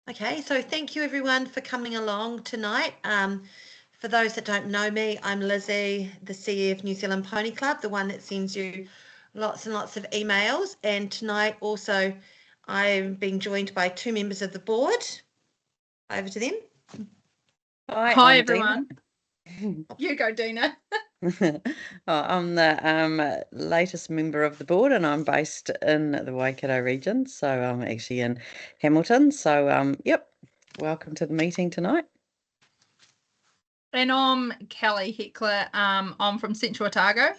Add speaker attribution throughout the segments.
Speaker 1: Okay, so thank you everyone for coming along tonight. For those that don't know me, I'm Lizzie, the CEO of New Zealand Pony Club, the one that sends you lots and lots of emails. And tonight also I'm being joined by two members of the board. Over to them.
Speaker 2: Hi everyone. You go, Dina.
Speaker 3: I'm the latest member of the board, and I'm based in the Waikato region, so I'm actually in Hamilton. So, yep, welcome to the meeting tonight.
Speaker 2: And I'm Kelly Heckler. I'm from Central Otago.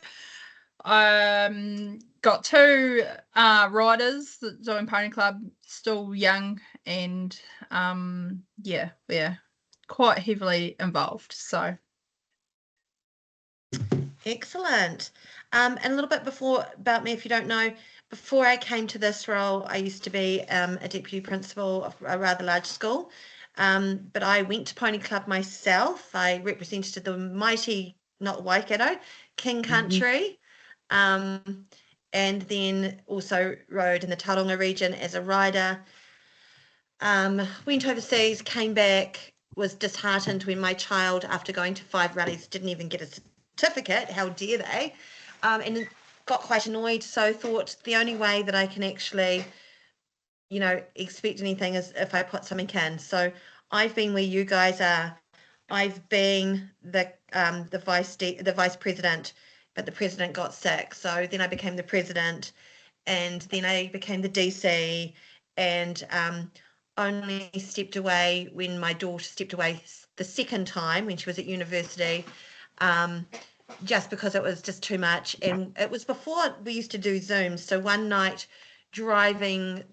Speaker 2: Got two riders that join Pony Club, still young, and yeah, we're quite heavily involved. So.
Speaker 1: Excellent. And a little bit about me, if you don't know, before I came to this role, I used to be a deputy principal of a rather large school. But I went to Pony Club myself. I represented the mighty, not Waikato, King Country. And then also rode in the Tauranga region as a rider. Went overseas, came back, was disheartened when my child, after going to 5 rallies, didn't even get a certificate. How dare they? And got quite annoyed, so thought the only way that I can actually, expect anything is if I put something in. So I've been where you guys are. I've been the vice president, but the president got sick. So then I became the president, and then I became the DC, and only stepped away when my daughter stepped away the second time when she was at university, just because it was just too much. And it was before we used to do Zooms. So one night driving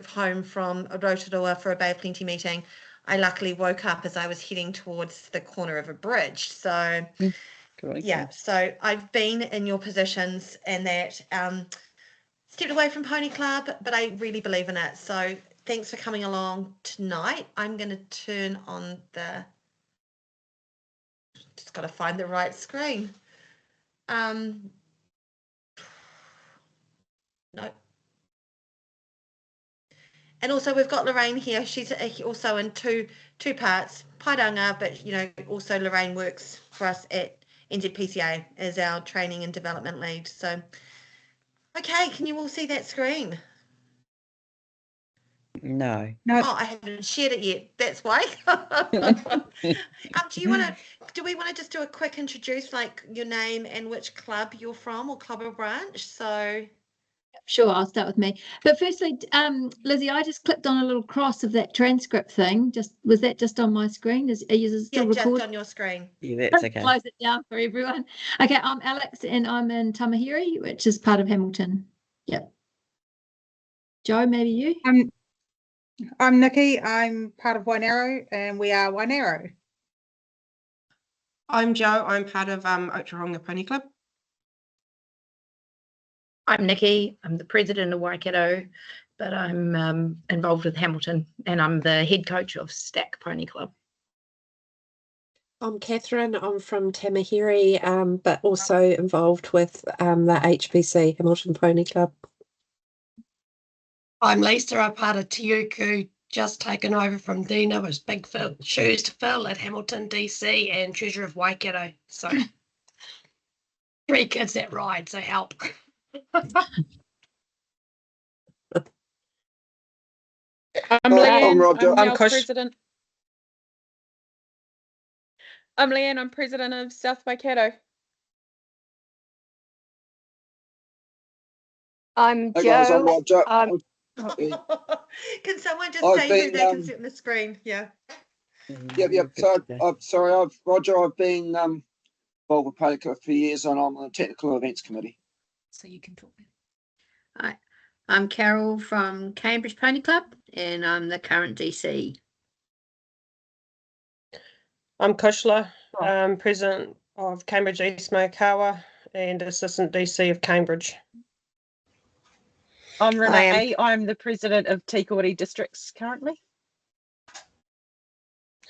Speaker 1: home from Rotorua for a Bay of Plenty meeting, I luckily woke up as I was heading towards the corner of a bridge. So yeah, so I've been in your positions and that stepped away from Pony Club, but I really believe in it. So thanks for coming along tonight. I'm going to turn on just got to find the right screen. No. And also we've got Lorraine here. She's also in two parts, Pairanga, but also Lorraine works for us at NZPCA as our training and development lead. So, okay, can you all see that screen?
Speaker 3: No.
Speaker 1: Oh, I haven't shared it yet. That's why. Do we want to just do a quick introduce, like your name and which club you're from or club or branch? So.
Speaker 4: Sure, I'll start with me. But firstly, Lizzie, I just clicked on a little cross of that transcript thing. Was that just on my screen? Are you still recording?
Speaker 1: Just on your screen.
Speaker 3: Yeah, that's okay.
Speaker 4: Close it down for everyone. Okay, I'm Alex and I'm in Tamahiri, which is part of Hamilton. Yep. Joe, maybe you?
Speaker 5: I'm Nikki. I'm part of Wainaro, and we are Wainaro.
Speaker 6: I'm Joe. I'm part of Otaronga Pony Club.
Speaker 7: I'm Nikki. I'm the president of Waikato, but I'm involved with Hamilton, and I'm the head coach of Stack Pony Club.
Speaker 8: I'm Catherine. I'm from Tamahiri, but also involved with the HPC, Hamilton Pony Club.
Speaker 6: I'm Lisa. I'm part of Tiuku, just taken over from Dina, with big shoes to fill at Hamilton DC and Treasurer of Waikato. So 3 kids that ride, so help.
Speaker 9: I'm Leanne.
Speaker 6: I'm Roger.
Speaker 9: I'm president. I'm Leanne. I'm president of South Waikato.
Speaker 10: I'm Joe.
Speaker 11: Guys, I'm Roger.
Speaker 1: Can someone just say who they can see on the screen? Yeah.
Speaker 11: Yep. So, Roger. I've been involved with Pony Club for years, and I'm on the technical events committee.
Speaker 7: So you can talk.
Speaker 10: Hi, I'm Carol from Cambridge Pony Club, and I'm the current DC.
Speaker 12: I'm Kushla. I'm president of Cambridge East Mokawa and assistant DC of Cambridge.
Speaker 13: I'm Renee. I'm the president of Tikawari Districts currently.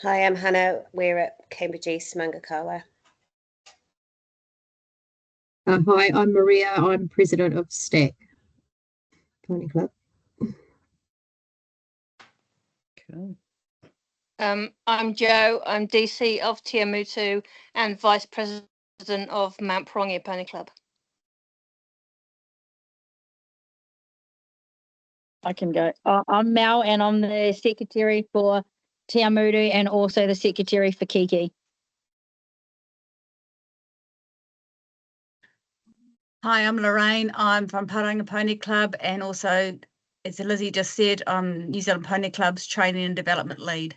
Speaker 14: Hi, I'm Hannah. We're at Cambridge East Mangakawa.
Speaker 15: Hi, I'm Maria. I'm president of Stack Pony Club.
Speaker 3: Okay.
Speaker 16: I'm Joe. I'm DC of Tiamutu and Vice President of Mount Pirongia Pony Club.
Speaker 17: I can go. I'm Mel, and I'm the secretary for Tiamutu and also the secretary for Kiki.
Speaker 18: Hi, I'm Lorraine. I'm from Paronga Pony Club, and also, as Lizzie just said, I'm New Zealand Pony Club's Training and Development Lead.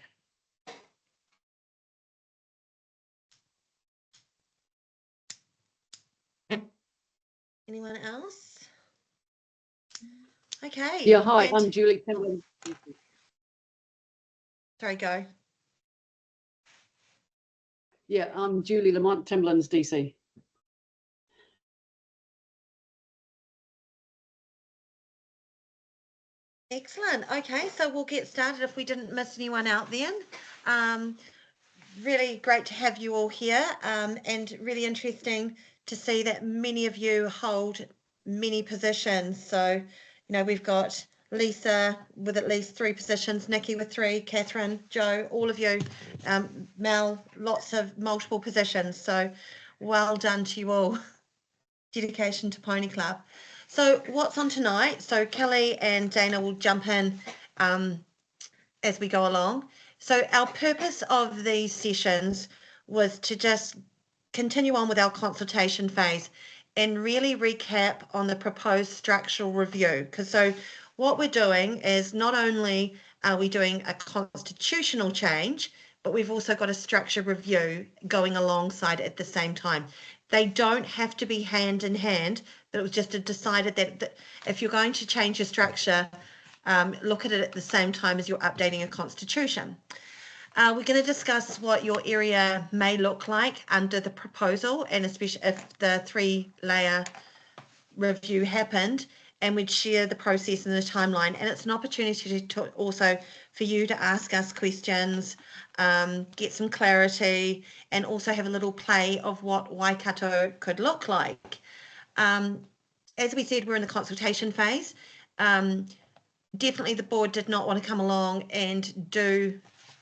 Speaker 1: Anyone else? Okay.
Speaker 19: Yeah, hi, I'm Julie Timlin.
Speaker 1: Sorry, go.
Speaker 19: Yeah, I'm Julie Lamont, Timlin's DC.
Speaker 1: Excellent. Okay, so we'll get started if we didn't miss anyone out then. Really great to have you all here, and really interesting to see that many of you hold many positions. So, you know, we've got Lisa with at least 3 positions, Nikki with 3, Catherine, Joe, all of you, Mel, lots of multiple positions. So well done to you all. Dedication to Pony Club. So what's on tonight? So Kelly and Dana will jump in as we go along. So our purpose of these sessions was to just continue on with our consultation phase and really recap on the proposed structural review. Because so what we're doing is not only are we doing a constitutional change, but we've also got a structure review going alongside at the same time. They don't have to be hand in hand, but it was just decided that if you're going to change your structure, look at it at the same time as you're updating a constitution. We're going to discuss what your area may look like under the proposal, and especially if the 3-layer review happened, and we'd share the process and the timeline. And it's an opportunity to also for you to ask us questions, get some clarity, and also have a little play of what Waikato could look like. As we said, we're in the consultation phase. Definitely the board did not want to come along and do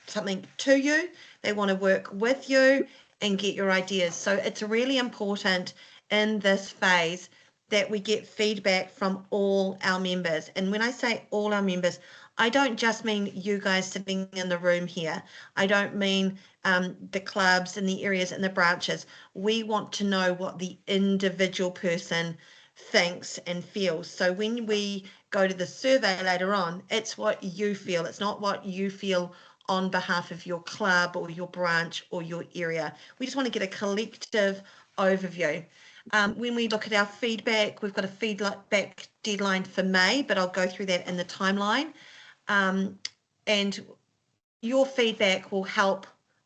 Speaker 1: something to you. They want to work with you and get your ideas. So it's really important in this phase that we get feedback from all our members. And when I say all our members, I don't just mean you guys sitting in the room here. I don't mean the clubs and the areas and the branches. We want to know what the individual person thinks and feels. So when we go to the survey later on, it's what you feel. It's not what you feel on behalf of your club or your branch or your area. We just want to get a collective overview. When we look at our feedback, we've got a feedback deadline for May, but I'll go through that in the timeline. And your feedback will help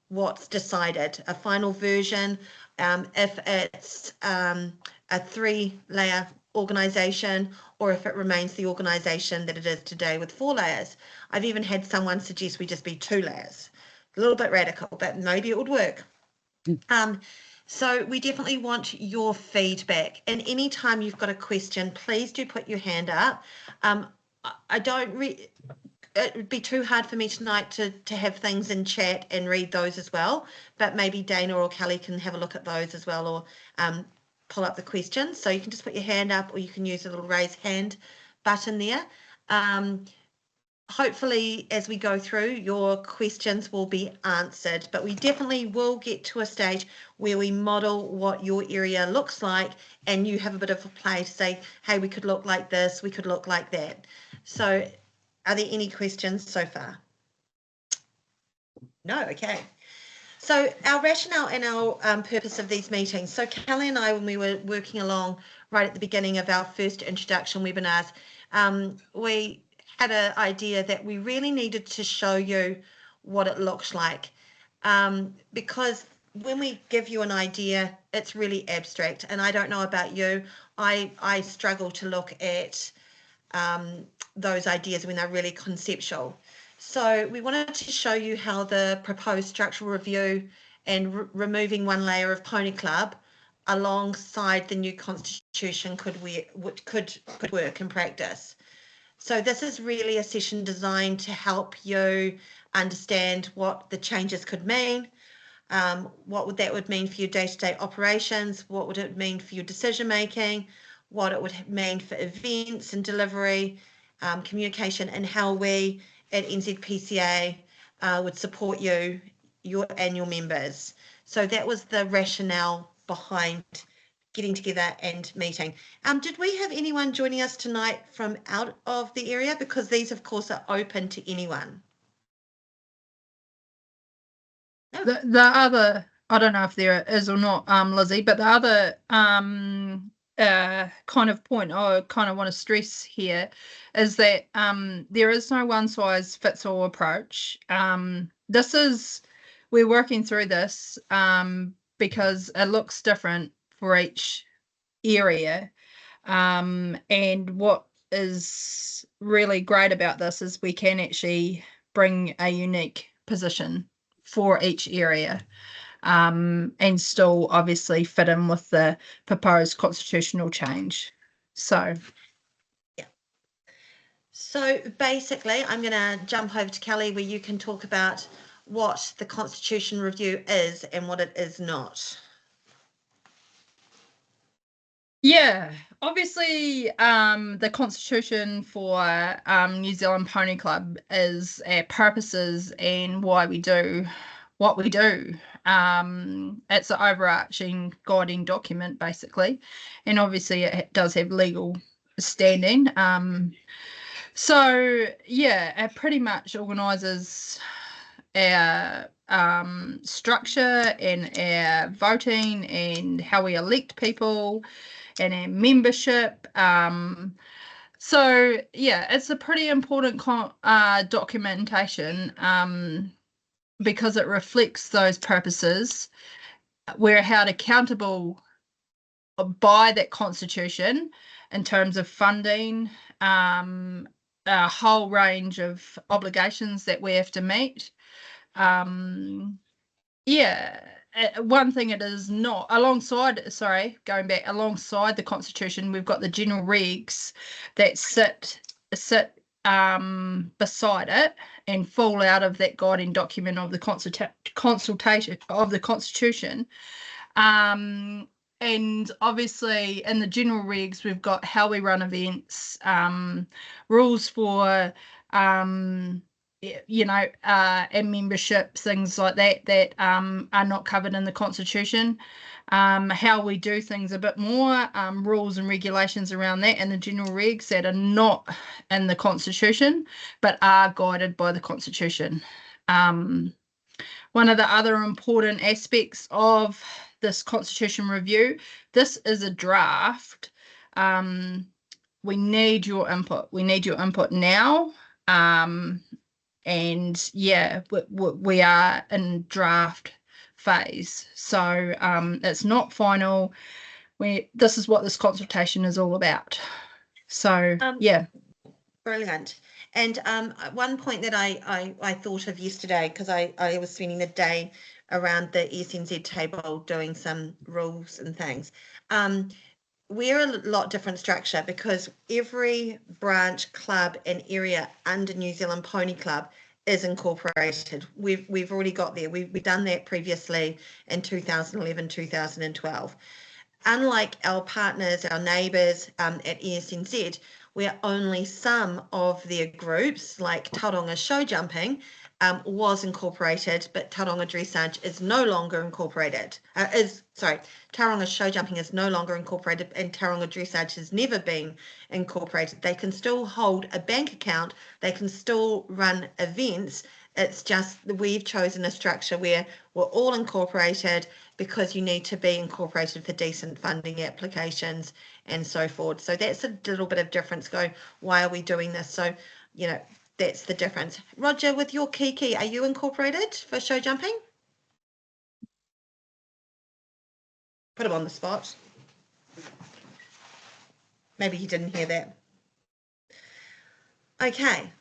Speaker 1: what's decided, a final version, if it's a 3-layer organisation, or if it remains the organisation that it is today with 4 layers. I've even had someone suggest we just be 2 layers. A little bit radical, but maybe it would work. So we definitely want your feedback. And anytime you've got a question, please do put your hand up. It would be too hard for me tonight to have things in chat and read those as well, but maybe Dana or Kelly can have a look at those as well, or pull up the questions. So you can just put your hand up, or you can use the little raise hand button there. Hopefully, as we go through, your questions will be answered, but we definitely will get to a stage where we model what your area looks like, and you have a bit of a play to say, hey, we could look like this, we could look like that. So are there any questions so far? No, okay. So our rationale and our purpose of these meetings. So Kelly and I, when we were working along right at the beginning of our first introduction webinars, we had an idea that we really needed to show you what it looks like, because when we give you an idea, it's really abstract. And I don't know about you, I struggle to look at those ideas when they're really conceptual. So we wanted to show you how the proposed structural review and removing 1 layer of Pony Club alongside the new constitution could work in practice. So this is really a session designed to help you understand what the changes could mean, what that would mean for your day-to-day operations, what would it mean for your decision making, what it would mean for events and delivery, communication, and how we at NZPCA would support you, your members. So that was the rationale behind getting together and meeting. Did we have anyone joining us tonight from out of the area? Because these, of course, are open to anyone.
Speaker 2: The other, I don't know if there is or not, Lizzie, but the other kind of point I kind of want to stress here is that there is no one size fits all approach. We're working through this because it looks different for each area. And what is really great about this is we can actually bring a unique position for each area, and still obviously fit in with the proposed constitutional change. So
Speaker 1: basically, I'm going to jump over to Kelly where you can talk about what the Constitution Review is and what it is not.
Speaker 2: Yeah, obviously, the constitution for New Zealand Pony Club is our purposes and why we do what we do. It's an overarching guiding document, basically, and obviously it does have legal standing. So yeah, it pretty much organises our structure and our voting and how we elect people and our membership. So yeah, it's a pretty important documentation because it reflects those purposes. We're held accountable by that constitution in terms of funding, a whole range of obligations that we have to meet. Yeah, one thing it is not alongside the constitution, we've got the general regs that sit beside it and fall out of that guiding document of the consultation of the constitution. And obviously in the general regs we've got how we run events, rules for and membership, things like that are not covered in the constitution. How we do things a bit more, rules and regulations around that and the general regs that are not in the constitution but are guided by the constitution. One of the other important aspects of this constitution review, this is a draft. We need your input. We need your input now. And yeah, we are in draft phase. So it's not final. This is what this consultation is all about. So yeah.
Speaker 1: Brilliant. And one point that I thought of yesterday, because I was spending the day around the ESNZ table doing some rules and things. We're a lot different structure because every branch, club and area under New Zealand Pony Club is incorporated. We've already got there. We've done that previously in 2011, 2012. Unlike our partners, our neighbours at ESNZ, where only some of their groups, like Tauranga Show Jumping, was incorporated, but Tauranga Dressage is no longer incorporated. Tauranga Show Jumping is no longer incorporated and Tauranga Dressage has never been incorporated. They can still hold a bank account, they can still run events. It's just we've chosen a structure where we're all incorporated because you need to be incorporated for decent funding applications and so forth. So that's a little bit of difference. Why are we doing this? So, that's the difference. Roger, with your Kiki, are you incorporated for show jumping? Put him on the spot. Maybe he didn't hear that. Okay.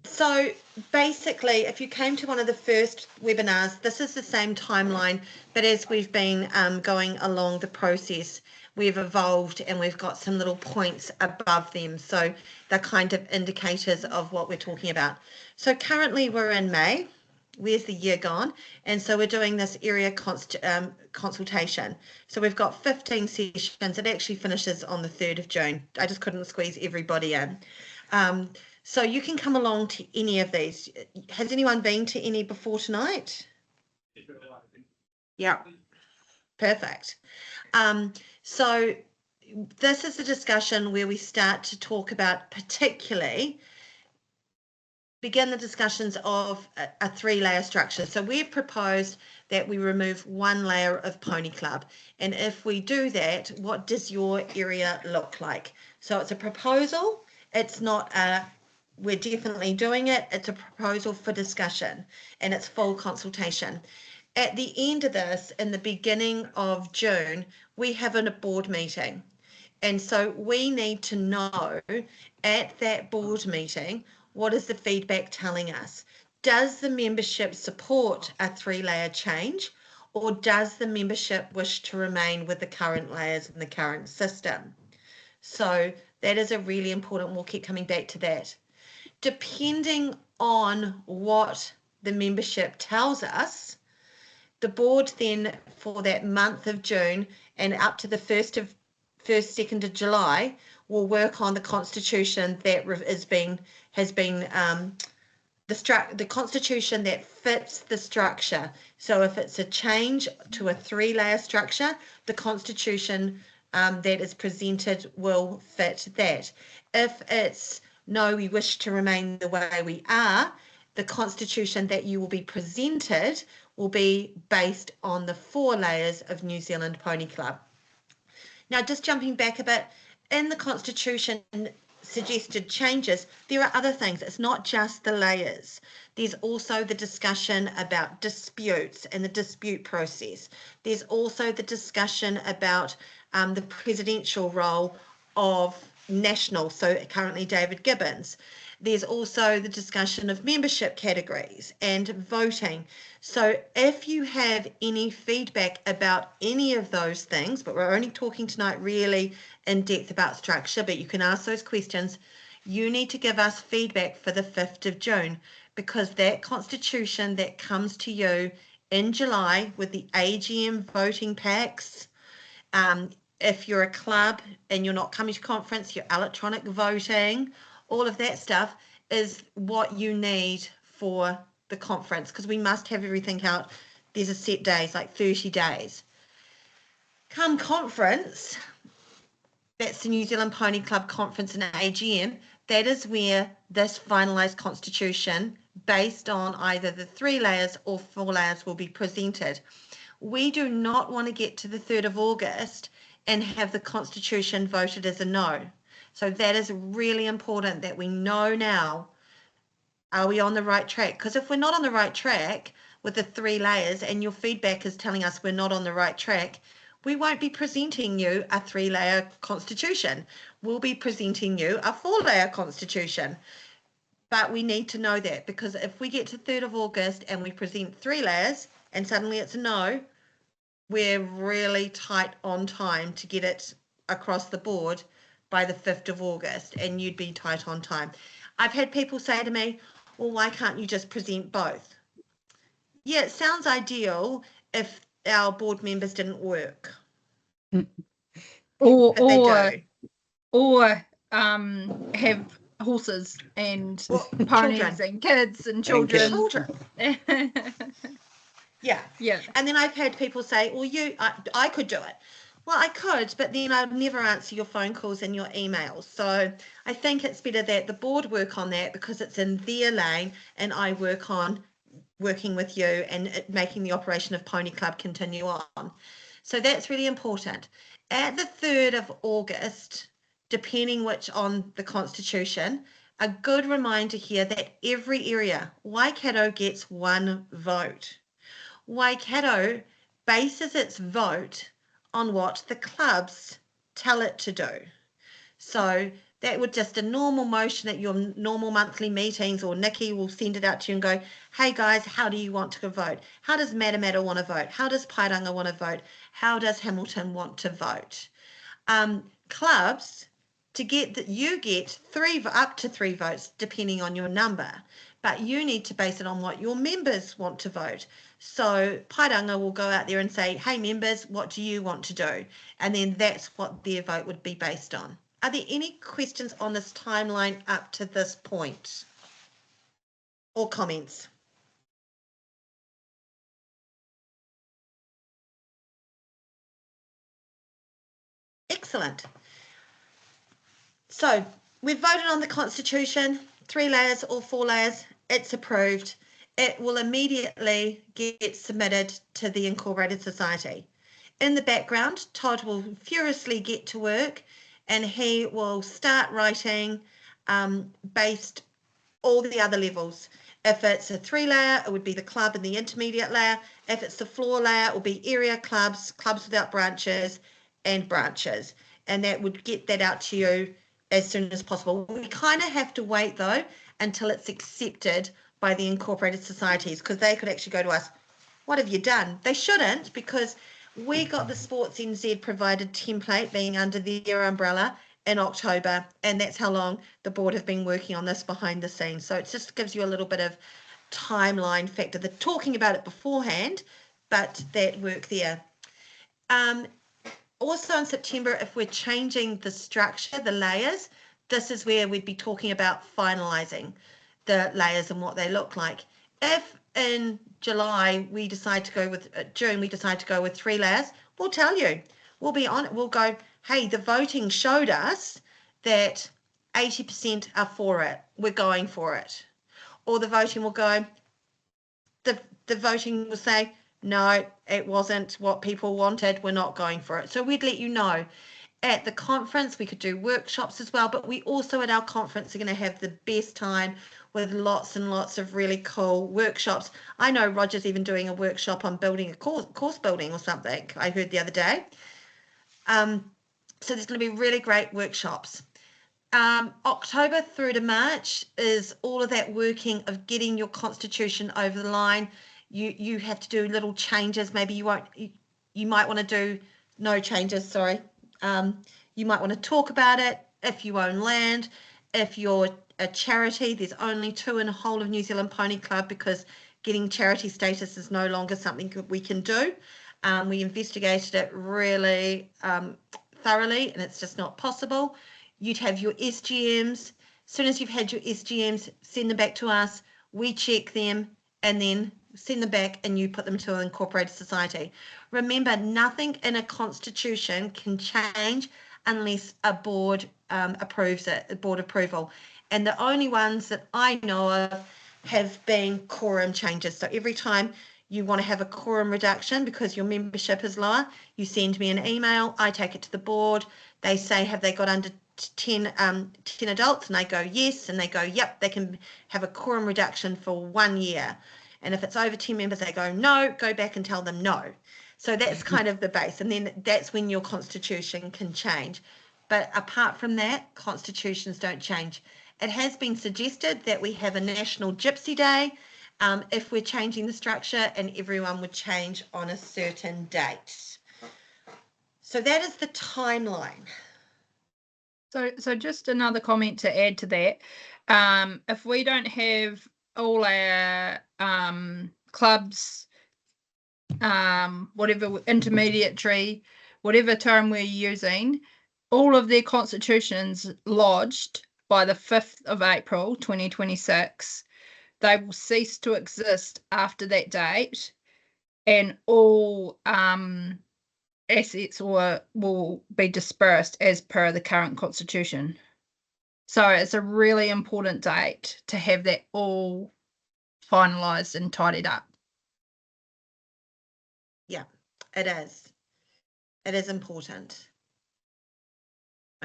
Speaker 1: So basically, if you came to one of the first webinars, this is the same timeline, but as we've been going along the process, we've evolved and we've got some little points above them. So they're kind of indicators of what we're talking about. So currently we're in May. Where's the year gone? And so we're doing this area consultation. So we've got 15 sessions. It actually finishes on the 3rd of June. I just couldn't squeeze everybody in. So you can come along to any of these. Has anyone been to any before tonight? Yeah. Perfect. So this is a discussion where we start to talk about begin the discussions of a 3-layer structure. So we've proposed that we remove 1 layer of Pony Club. And if we do that, what does your area look like? So it's a proposal. It's not we're definitely doing it. It's a proposal for discussion and it's full consultation. At the end of this, in the beginning of June, we have a board meeting. And so we need to know at that board meeting, what is the feedback telling us? Does the membership support a 3-layer change, or does the membership wish to remain with the current layers in the current system? So that is a really important, we'll keep coming back to that. Depending on what the membership tells us, the board then for that month of June and up to the 2nd of July will work on the constitution that has been the constitution that fits the structure. So if it's a change to a 3-layer structure, the constitution that is presented will fit that. If it's no, we wish to remain the way we are, the constitution that you will be presented will be based on the 4 layers of New Zealand Pony Club. Now, just jumping back a bit, in the constitution suggested changes, there are other things. It's not just the layers. There's also the discussion about disputes and the dispute process. There's also the discussion about the presidential role of national, so currently David Gibbons. There's also the discussion of membership categories and voting. So if you have any feedback about any of those things, but we're only talking tonight really in depth about structure, but you can ask those questions, you need to give us feedback for the 5th of June, because that constitution that comes to you in July with the AGM voting packs, if you're a club and you're not coming to conference, your electronic voting, all of that stuff is what you need for the conference, because we must have everything out. There's a set days, like 30 days. Come conference, that's the New Zealand Pony Club conference and AGM, that is where this finalised constitution based on either the 3 layers or 4 layers will be presented. We do not want to get to the 3rd of August and have the constitution voted as a no. So that is really important that we know now, are we on the right track? Because if we're not on the right track with the 3 layers and your feedback is telling us we're not on the right track, we won't be presenting you a 3-layer constitution. We'll be presenting you a 4-layer constitution. But we need to know that, because if we get to 3rd of August and we present 3 layers and suddenly it's a no, we're really tight on time to get it across the board by the 5th of August, and you'd be tight on time. I've had people say to me, well, why can't you just present both? Yeah, it sounds ideal if our board members didn't work.
Speaker 2: Or have horses and ponies and kids and children.
Speaker 1: Yeah. And then I've had people say, well, I could do it. Well, I could, but then I'd never answer your phone calls and your emails. So I think it's better that the board work on that, because it's in their lane, and I work on working with you and making the operation of Pony Club continue on. So that's really important. At the 3rd of August, depending which on the constitution, a good reminder here that every area, Waikato gets 1 vote. Waikato bases its vote on what the clubs tell it to do. So That would just a normal motion at your normal monthly meetings, or Nikki will send it out to you and go, hey guys, how do you want to vote? How does Matamata want to vote? How does Pairanga want to vote? How does Hamilton want to vote? Clubs, to get that, you get up to three votes depending on your number, but you need to base it on what your members want to vote. So Pairanga will go out there and say, hey members, what do you want to do? And then that's what their vote would be based on. Are there any questions on this timeline up to this point? Or comments? Excellent. So we've voted on the Constitution, 3 layers or 4 layers, it's approved. It will immediately get submitted to the Incorporated Society. In the background, Todd will furiously get to work and he will start writing based all the other levels. If it's a 3 layer, it would be the club and the intermediate layer. If it's the floor layer, it will be area clubs, clubs without branches, and branches. And that would get that out to you as soon as possible. We kind of have to wait though until it's accepted by the incorporated societies, because they could actually go to us, what have you done? They shouldn't, because we got the Sports NZ provided template being under their umbrella in October, and that's how long the board have been working on this behind the scenes. So it just gives you a little bit of timeline factor. They're talking about it beforehand, but that work there. Also in September, if we're changing the structure, the layers, this is where we'd be talking about finalising the layers and what they look like. If in July we decide to go with, June we decide to go with 3 layers, we'll tell you. We'll be on it. We'll go, hey, the voting showed us that 80% are for it. We're going for it. Or the voting will go, the voting will say, no, it wasn't what people wanted. We're not going for it. So we'd let you know. At the conference, we could do workshops as well, but we also at our conference are going to have the best time with lots and lots of really cool workshops. I know Roger's even doing a workshop on building a course building or something, I heard the other day. So there's going to be really great workshops. October through to March is all of that working of getting your constitution over the line. You have to do little changes. Maybe you might want to do no changes, sorry. You might want to talk about it if you own land. If you're a charity, there's only 2 in the whole of New Zealand Pony Club, because getting charity status is no longer something we can do. We investigated it really thoroughly, and it's just not possible. You'd have your SGMs. As soon as you've had your SGMs, send them back to us. We check them and then send them back, and you put them to an incorporated society. Remember, nothing in a constitution can change unless a board approves it, a board approval. And the only ones that I know of have been quorum changes. So every time you want to have a quorum reduction because your membership is lower, you send me an email, I take it to the board. They say, have they got under 10 adults? And I go, yes. And they go, yep, they can have a quorum reduction for 1 year. And if it's over 10 members, they go, no, go back and tell them no. So that's kind of the base. And then that's when your constitution can change. But apart from that, constitutions don't change. It has been suggested that we have a National Gypsy Day if we're changing the structure, and everyone would change on a certain date. So that is the timeline.
Speaker 2: So just another comment to add to that. If we don't have all our clubs, whatever intermediary, whatever term we're using, all of their constitutions lodged by the 5th of April 2026, they will cease to exist after that date, and all assets will be dispersed as per the current constitution. So it's a really important date to have that all finalised and tidied up.
Speaker 1: Yeah, it is. It is important.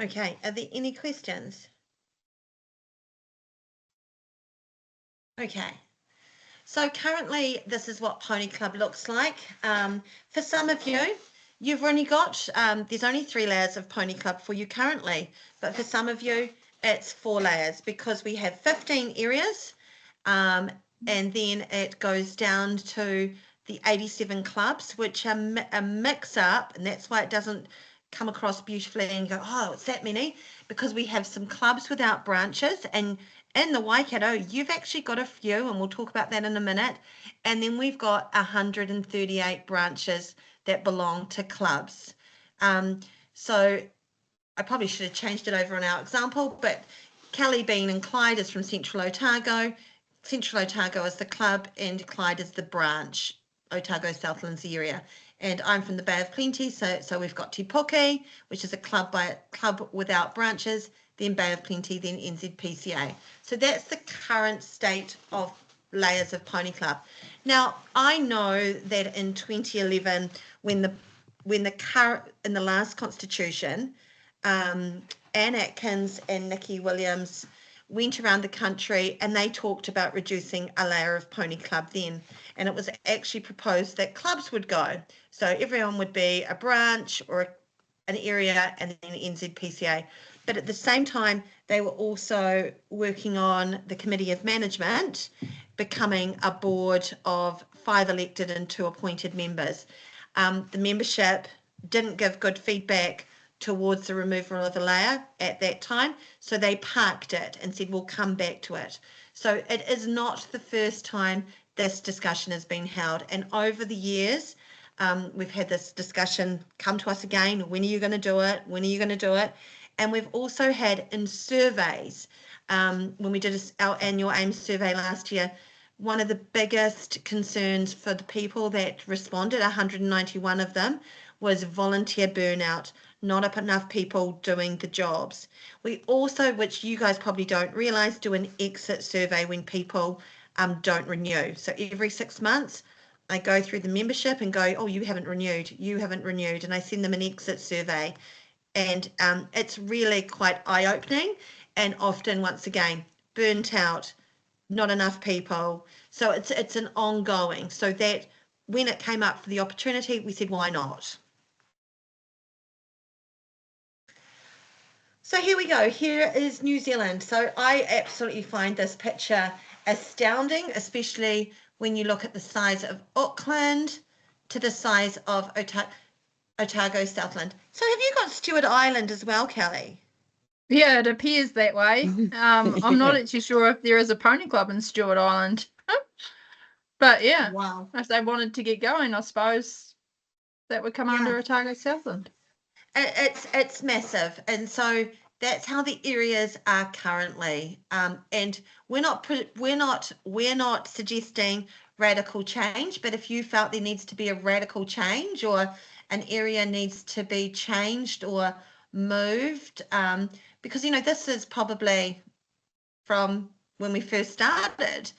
Speaker 1: Okay, are there any questions? Okay, so currently this is what Pony Club looks like. For some of you, you've only got, there's only 3 layers of Pony Club for you currently, but for some of you, it's 4 layers because we have 15 areas, and then it goes down to the 87 clubs, which are a mix up, and that's why it doesn't come across beautifully and go, oh, it's that many, because we have some clubs without branches, and in the Waikato, you've actually got a few, and we'll talk about that in a minute, and then we've got 138 branches that belong to clubs. So I probably should have changed it over on our example, but Kelly, Bean and Clyde is from Central Otago. Central Otago is the club and Clyde is the branch, Otago Southlands area. And I'm from the Bay of Plenty, so we've got Te Puke, which is a club without branches, then Bay of Plenty, then NZPCA. So that's the current state of layers of Pony Club. Now, I know that in 2011, when the in the last constitution, Anne Atkins and Nikki Williams went around the country and they talked about reducing a layer of Pony Club then, and it was actually proposed that clubs would go, so everyone would be a branch or an area and then NZPCA. But at the same time, they were also working on the Committee of Management becoming a board of 5 elected and 2 appointed members. The membership didn't give good feedback towards the removal of the layer at that time, so they parked it and said we'll come back to it. So it is not the first time this discussion has been held, and over the years we've had this discussion come to us again. When are you going to do it? When are you going to do it? And we've also had in surveys, when we did our annual AIMS survey last year, one of the biggest concerns for the people that responded, 191 of them, was volunteer burnout, not enough people doing the jobs. We also, which you guys probably don't realise, do an exit survey when people don't renew. So every 6 months, I go through the membership and go, oh, you haven't renewed, and I send them an exit survey. And it's really quite eye-opening, and often, once again, burnt out, not enough people. So it's an ongoing, so that when it came up for the opportunity, we said, why not? So here we go. Here is New Zealand. So I absolutely find this picture astounding, especially when you look at the size of Auckland to the size of Otago Southland. So have you got Stewart Island as well, Kelly?
Speaker 2: Yeah, it appears that way. I'm not actually sure if there is a pony club in Stewart Island. But yeah,
Speaker 1: wow.
Speaker 2: If they wanted to get going, I suppose that would come under Otago Southland.
Speaker 1: It's massive, and so that's how the areas are currently. And we're not suggesting radical change, but if you felt there needs to be a radical change or an area needs to be changed or moved, because this is probably from when we first started.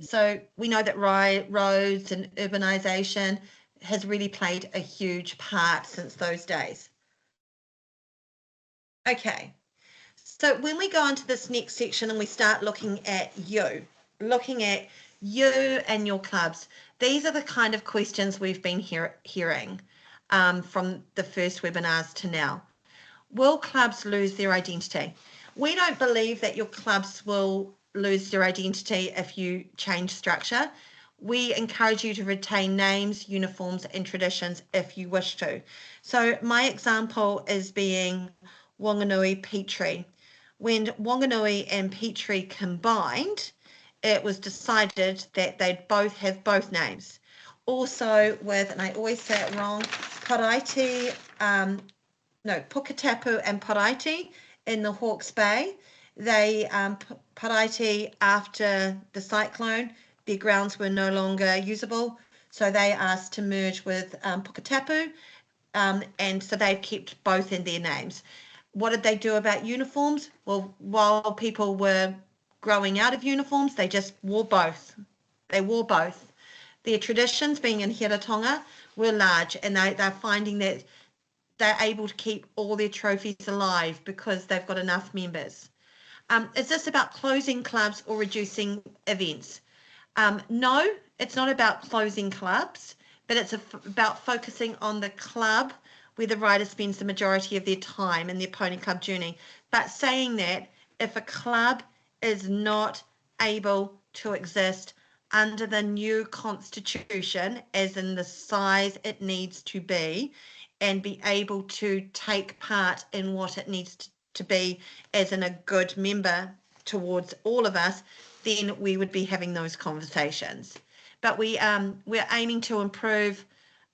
Speaker 1: So we know that roads and urbanisation has really played a huge part since those days. Okay, so when we go on to this next section and we start looking at you and your clubs, these are the kind of questions we've been hearing from the first webinars to now. Will clubs lose their identity? We don't believe that your clubs will lose their identity if you change structure. We encourage you to retain names, uniforms and traditions if you wish to. So my example is being Wanganui Petrie. When Wanganui and Petrie combined, it was decided that they'd both have both names. Also with, and I always say it wrong, Paraiti, Puketapu and Paraiti in the Hawke's Bay. They, Paraiti, after the cyclone, their grounds were no longer usable, so they asked to merge with Puketapu, and so they've kept both in their names. What did they do about uniforms? Well, while people were growing out of uniforms, they just wore both. They wore both. Their traditions, being in Hiratonga, were large, and they're finding that they're able to keep all their trophies alive because they've got enough members. Is this about closing clubs or reducing events? No, it's not about closing clubs, but it's about focusing on the club where the rider spends the majority of their time in their pony club journey. But saying that, if a club is not able to exist under the new constitution, as in the size it needs to be, and be able to take part in what it needs to be as in a good member towards all of us, then we would be having those conversations. But we're aiming to improve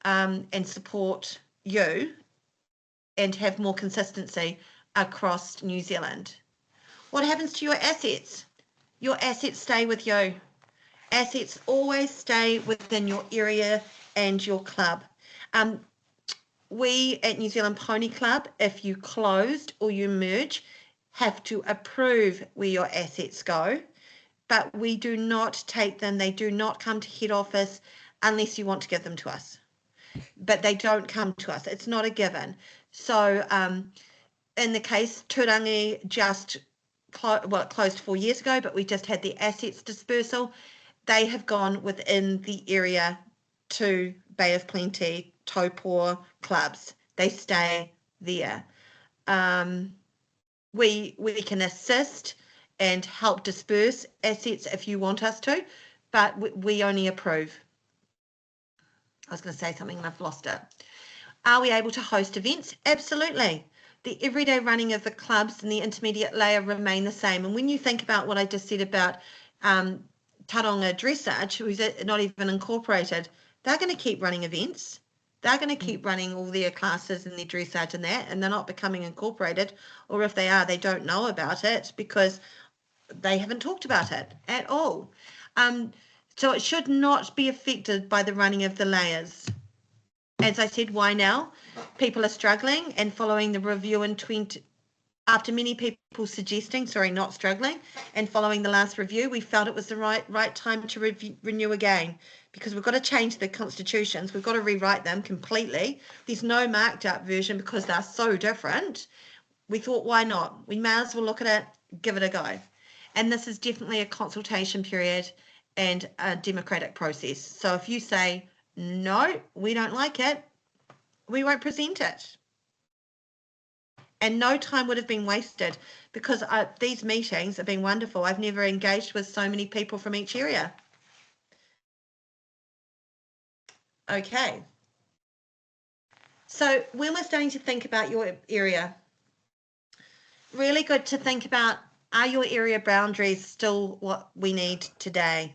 Speaker 1: and support you and have more consistency across New Zealand. What happens to your assets? Your assets stay with you. Assets always stay within your area and your club. We at New Zealand Pony Club, if you closed or you merge, have to approve where your assets go, but we do not take them. They do not come to head office unless you want to give them to us, but they don't come to us. It's not a given. So in the case, Turangi just closed 4 years ago, but we just had the assets dispersal. They have gone within the area to Bay of Plenty, Taupō clubs. They stay there. We can assist and help disperse assets if you want us to, but we only approve. I was going to say something and I've lost it. Are we able to host events? Absolutely. The everyday running of the clubs and the intermediate layer remain the same. And when you think about what I just said about Taronga Dressage, who's not even incorporated, they're going to keep running events. They're going to keep running all their classes and their dressage and that, and they're not becoming incorporated. Or if they are, they don't know about it because they haven't talked about it at all. So it should not be affected by the running of the layers. As I said, why now? People are struggling, and following the review in after many people suggesting, not struggling, and following the last review, we felt it was the right time to renew again, because we've got to change the constitutions. We've got to rewrite them completely. There's no marked up version because they're so different. We thought, why not? We may as well look at it, give it a go. And this is definitely a consultation period and a democratic process. So if you say, no, we don't like it, we won't present it. And no time would have been wasted, because these meetings have been wonderful. I've never engaged with so many people from each area. Okay. So when we're starting to think about your area, really good to think about, are your area boundaries still what we need today?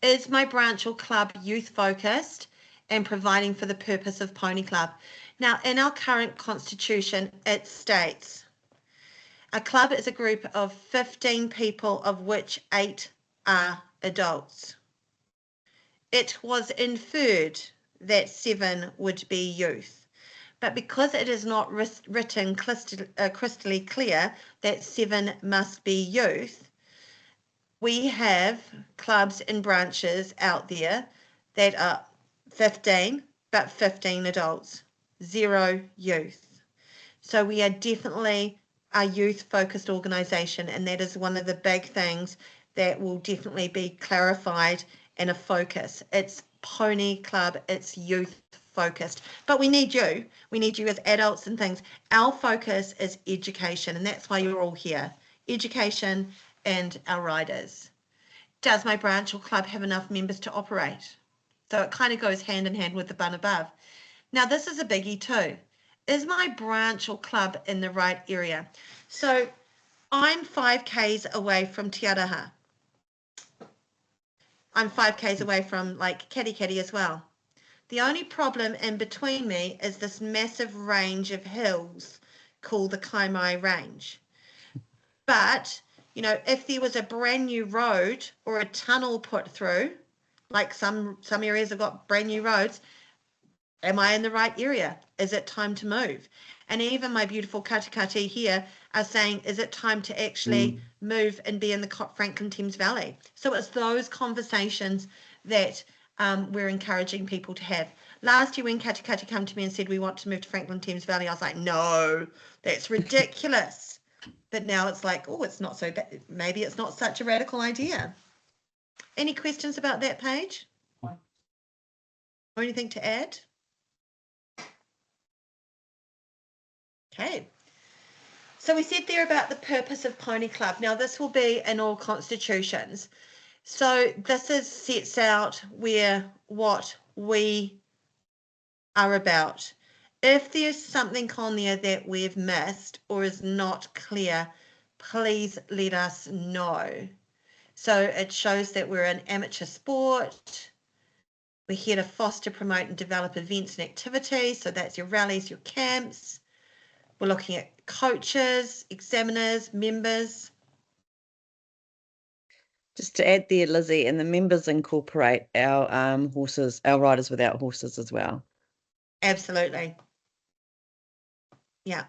Speaker 1: Is my branch or club youth focused and providing for the purpose of Pony Club? Now, in our current constitution, it states a club is a group of 15 people, of which 8 are adults. It was inferred that 7 would be youth, but because it is not written crystally clear that 7 must be youth, we have clubs and branches out there that are 15, but 15 adults, 0 youth. So we are definitely a youth-focused organisation, and that is one of the big things that will definitely be clarified and a focus. It's Pony Club, it's youth-focused. But we need you. We need you as adults and things. Our focus is education, and that's why you're all here. Education and our riders. Does my branch or club have enough members to operate? So it kind of goes hand in hand with the bun above. Now this is a biggie too. Is my branch or club in the right area? So I'm 5 k's away from Te Araha. I'm 5 k's away from like Kati as well. The only problem in between me is this massive range of hills called the Kaimai Range. But you know, if there was a brand new road or a tunnel put through, like some areas have got brand new roads, am I in the right area? Is it time to move? And even my beautiful katikati here are saying, is it time to actually move and be in the Franklin Thames Valley? So it's those conversations that we're encouraging people to have. Last year when katikati came to me and said, we want to move to Franklin Thames Valley, I was like, no, that's ridiculous. But now it's like, oh, it's not so bad. Maybe it's not such a radical idea. Any questions about that page? Or anything to add? Okay. So we said there about the purpose of Pony Club. Now this will be in all constitutions. So this sets out what we are about. If there's something on there that we've missed or is not clear, please let us know. So it shows that we're an amateur sport. We're here to foster, promote and develop events and activities. So that's your rallies, your camps. We're looking at coaches, examiners, members.
Speaker 3: Just to add there, Lizzie, and the members incorporate our horses, our riders without horses as well.
Speaker 1: Absolutely. Yeah.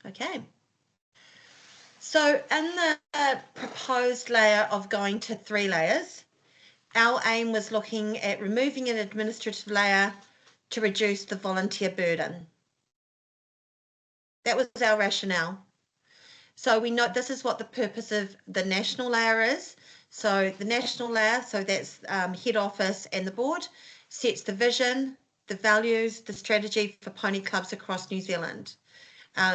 Speaker 1: Okay. So in the proposed layer of going to 3 layers, our aim was looking at removing an administrative layer to reduce the volunteer burden. That was our rationale. So we know this is what the purpose of the national layer is. So the national layer, so that's head office and the board, sets the vision, the values, the strategy for pony clubs across New Zealand.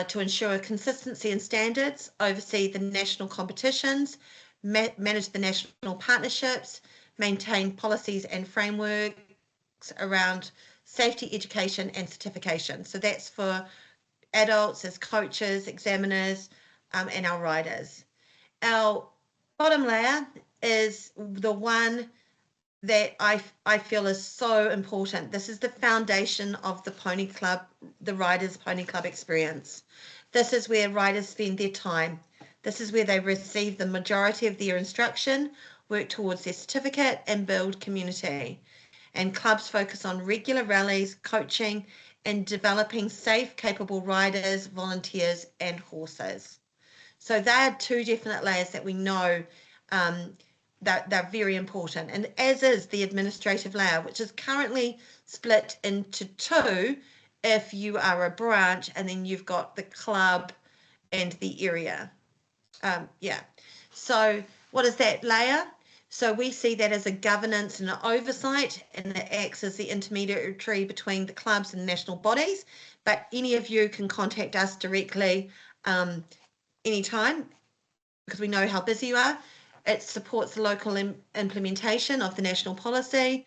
Speaker 1: To ensure consistency and standards, oversee the national competitions, manage the national partnerships, maintain policies and frameworks around safety, education and certification. So that's for adults as coaches, examiners, and our riders. Our bottom layer is the one that I feel is so important. This is the foundation of the pony club, the riders pony club experience. This is where riders spend their time. This is where they receive the majority of their instruction, work towards their certificate and build community. And clubs focus on regular rallies, coaching and developing safe, capable riders, volunteers and horses. So they are 2 definite layers that we know that they're very important, and as is the administrative layer, which is currently split into 2 if you are a branch, and then you've got the club and the area. Yeah, so what is that layer? So we see that as a governance and an oversight, and it acts as the intermediary between the clubs and national bodies, but any of you can contact us directly anytime because we know how busy you are. It supports the local implementation of the national policy,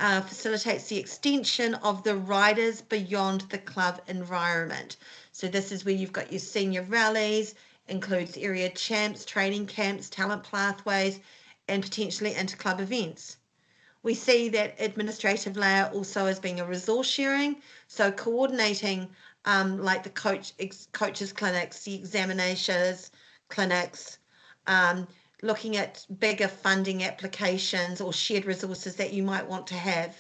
Speaker 1: facilitates the extension of the riders beyond the club environment. So this is where you've got your senior rallies, includes area champs, training camps, talent pathways, and potentially inter-club events. We see that administrative layer also as being a resource sharing, so coordinating like the coaches clinics, the examinations clinics, looking at bigger funding applications or shared resources that you might want to have.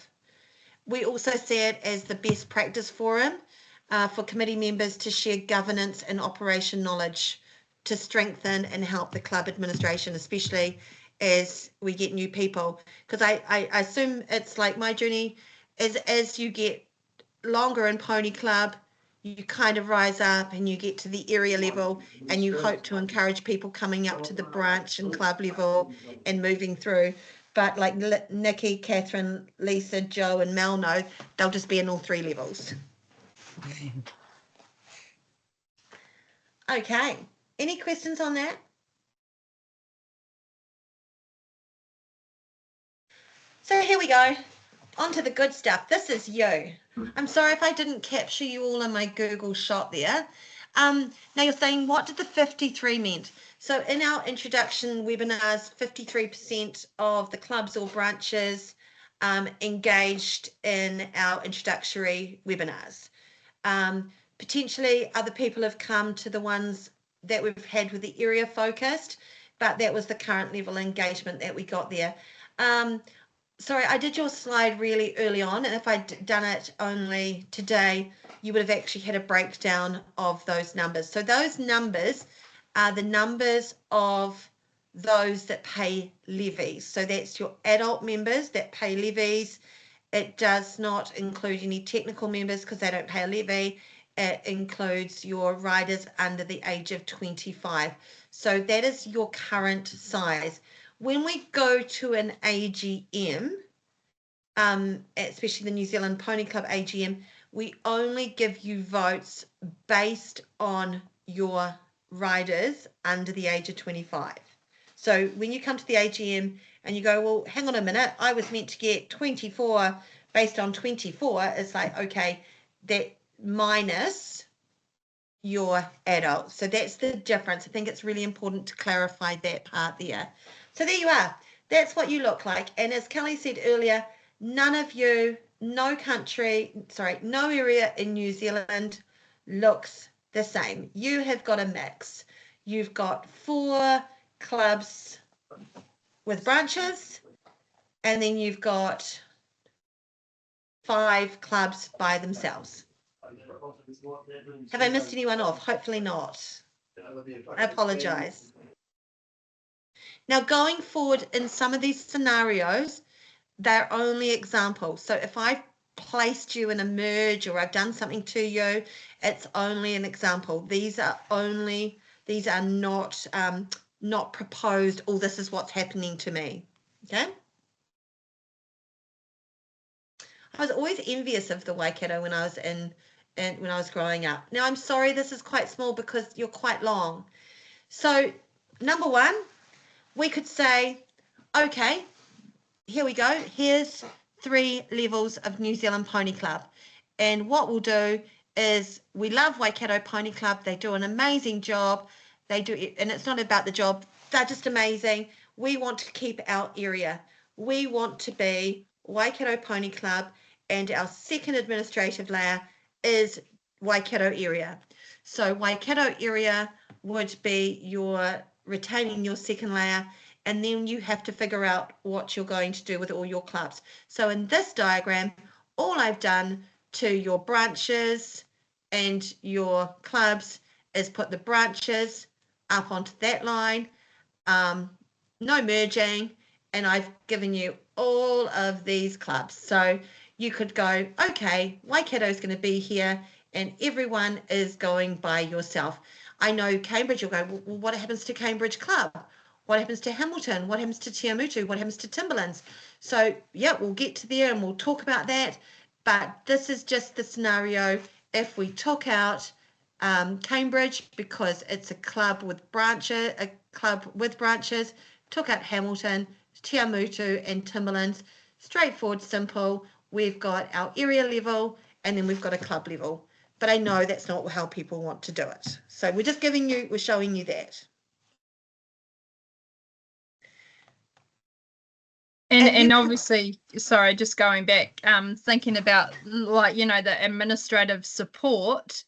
Speaker 1: We also see it as the best practice forum for committee members to share governance and operation knowledge to strengthen and help the club administration, especially as we get new people. Because I assume it's like my journey is as you get longer in Pony Club, you kind of rise up and you get to the area level and you hope to encourage people coming up to the branch and club level and moving through. But like Nikki, Catherine, Lisa, Joe and Mel know, they'll just be in all 3 levels. Okay, any questions on that? So here we go, on to the good stuff. This is you. I'm sorry if I didn't capture you all in my Google shot there. Now you're saying, what did the 53 mean? So in our introduction webinars, 53% of the clubs or branches engaged in our introductory webinars. Potentially other people have come to the ones that we've had with the area focused, but that was the current level of engagement that we got there. Sorry, I did your slide really early on, and if I'd done it only today, you would have actually had a breakdown of those numbers. So those numbers are the numbers of those that pay levies. So that's your adult members that pay levies. It does not include any technical members because they don't pay a levy, it includes your riders under the age of 25. So that is your current size. When we go to an AGM, especially the New Zealand Pony Club AGM, we only give you votes based on your riders under the age of 25. So when you come to the AGM and you go, well, hang on a minute, I was meant to get 24 based on 24, it's like, okay, that minus your adult. So that's the difference. I think it's really important to clarify that part there. So there you are. That's what you look like. And as Kelly said earlier, none of you, no area in New Zealand looks the same. You have got a mix. You've got 4 clubs with branches, and then you've got 5 clubs by themselves. Have I missed anyone off? Hopefully not. I apologize. Now, going forward in some of these scenarios, they're only examples. So if I've placed you in a merge or I've done something to you, it's only an example. These are not proposed, oh, this is what's happening to me. Okay? I was always envious of the Waikato when I was when I was growing up. Now, I'm sorry this is quite small because you're quite long. So, number 1, we could say, okay, here we go. Here's 3 levels of New Zealand Pony Club. And what we'll do is we love Waikato Pony Club. They do an amazing job. They do, and it's not about the job. They're just amazing. We want to keep our area. We want to be Waikato Pony Club, and our second administrative layer is Waikato area. So Waikato area would be your retaining your second layer, and then you have to figure out what you're going to do with all your clubs. So in this diagram, all I've done to your branches and your clubs is put the branches up onto that line, no merging, and I've given you all of these clubs. So you could go, okay, Waikato is going to be here, and everyone is going by yourself. I know Cambridge, you'll go, well, what happens to Cambridge Club? What happens to Hamilton? What happens to Tiamutu? What happens to Timberlands? So, yeah, we'll get to there and we'll talk about that. But this is just the scenario if we took out Cambridge because it's a club with branches, took out Hamilton, Tiamutu and Timberlands. Straightforward, simple. We've got our area level and then we've got a club level. But I know that's not how people want to do it. So we're just we're showing you that.
Speaker 2: And obviously, sorry, just going back, thinking about like, you know, the administrative support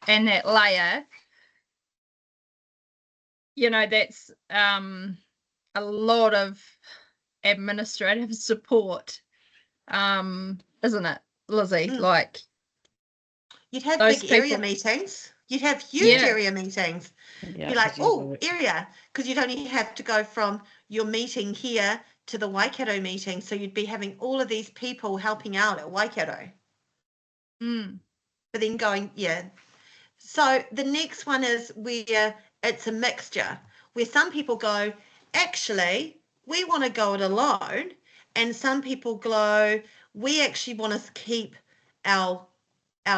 Speaker 2: and that layer, you know, that's a lot of administrative support, isn't it, Lizzie? Like,
Speaker 1: you'd have big area meetings. You'd have huge area meetings.
Speaker 3: Yeah,
Speaker 1: be like, oh, area, because you'd only have to go from your meeting here to the Waikato meeting. So you'd be having all of these people helping out at Waikato. But then going, yeah. So the next one is where it's a mixture, where some people go, actually, we want to go it alone. And some people go, we actually want to keep our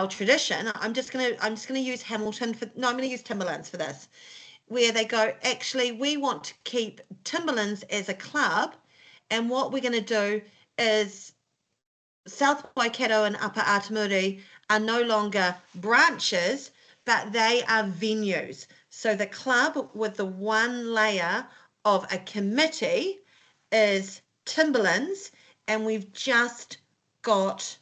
Speaker 1: tradition. I'm just gonna use Hamilton I'm gonna use Timberlands for this, where they go, actually, we want to keep Timberlands as a club, and what we're going to do is South Waikato and Upper Atamuri are no longer branches, but they are venues. So the club with the one layer of a committee is Timberlands, and we've just got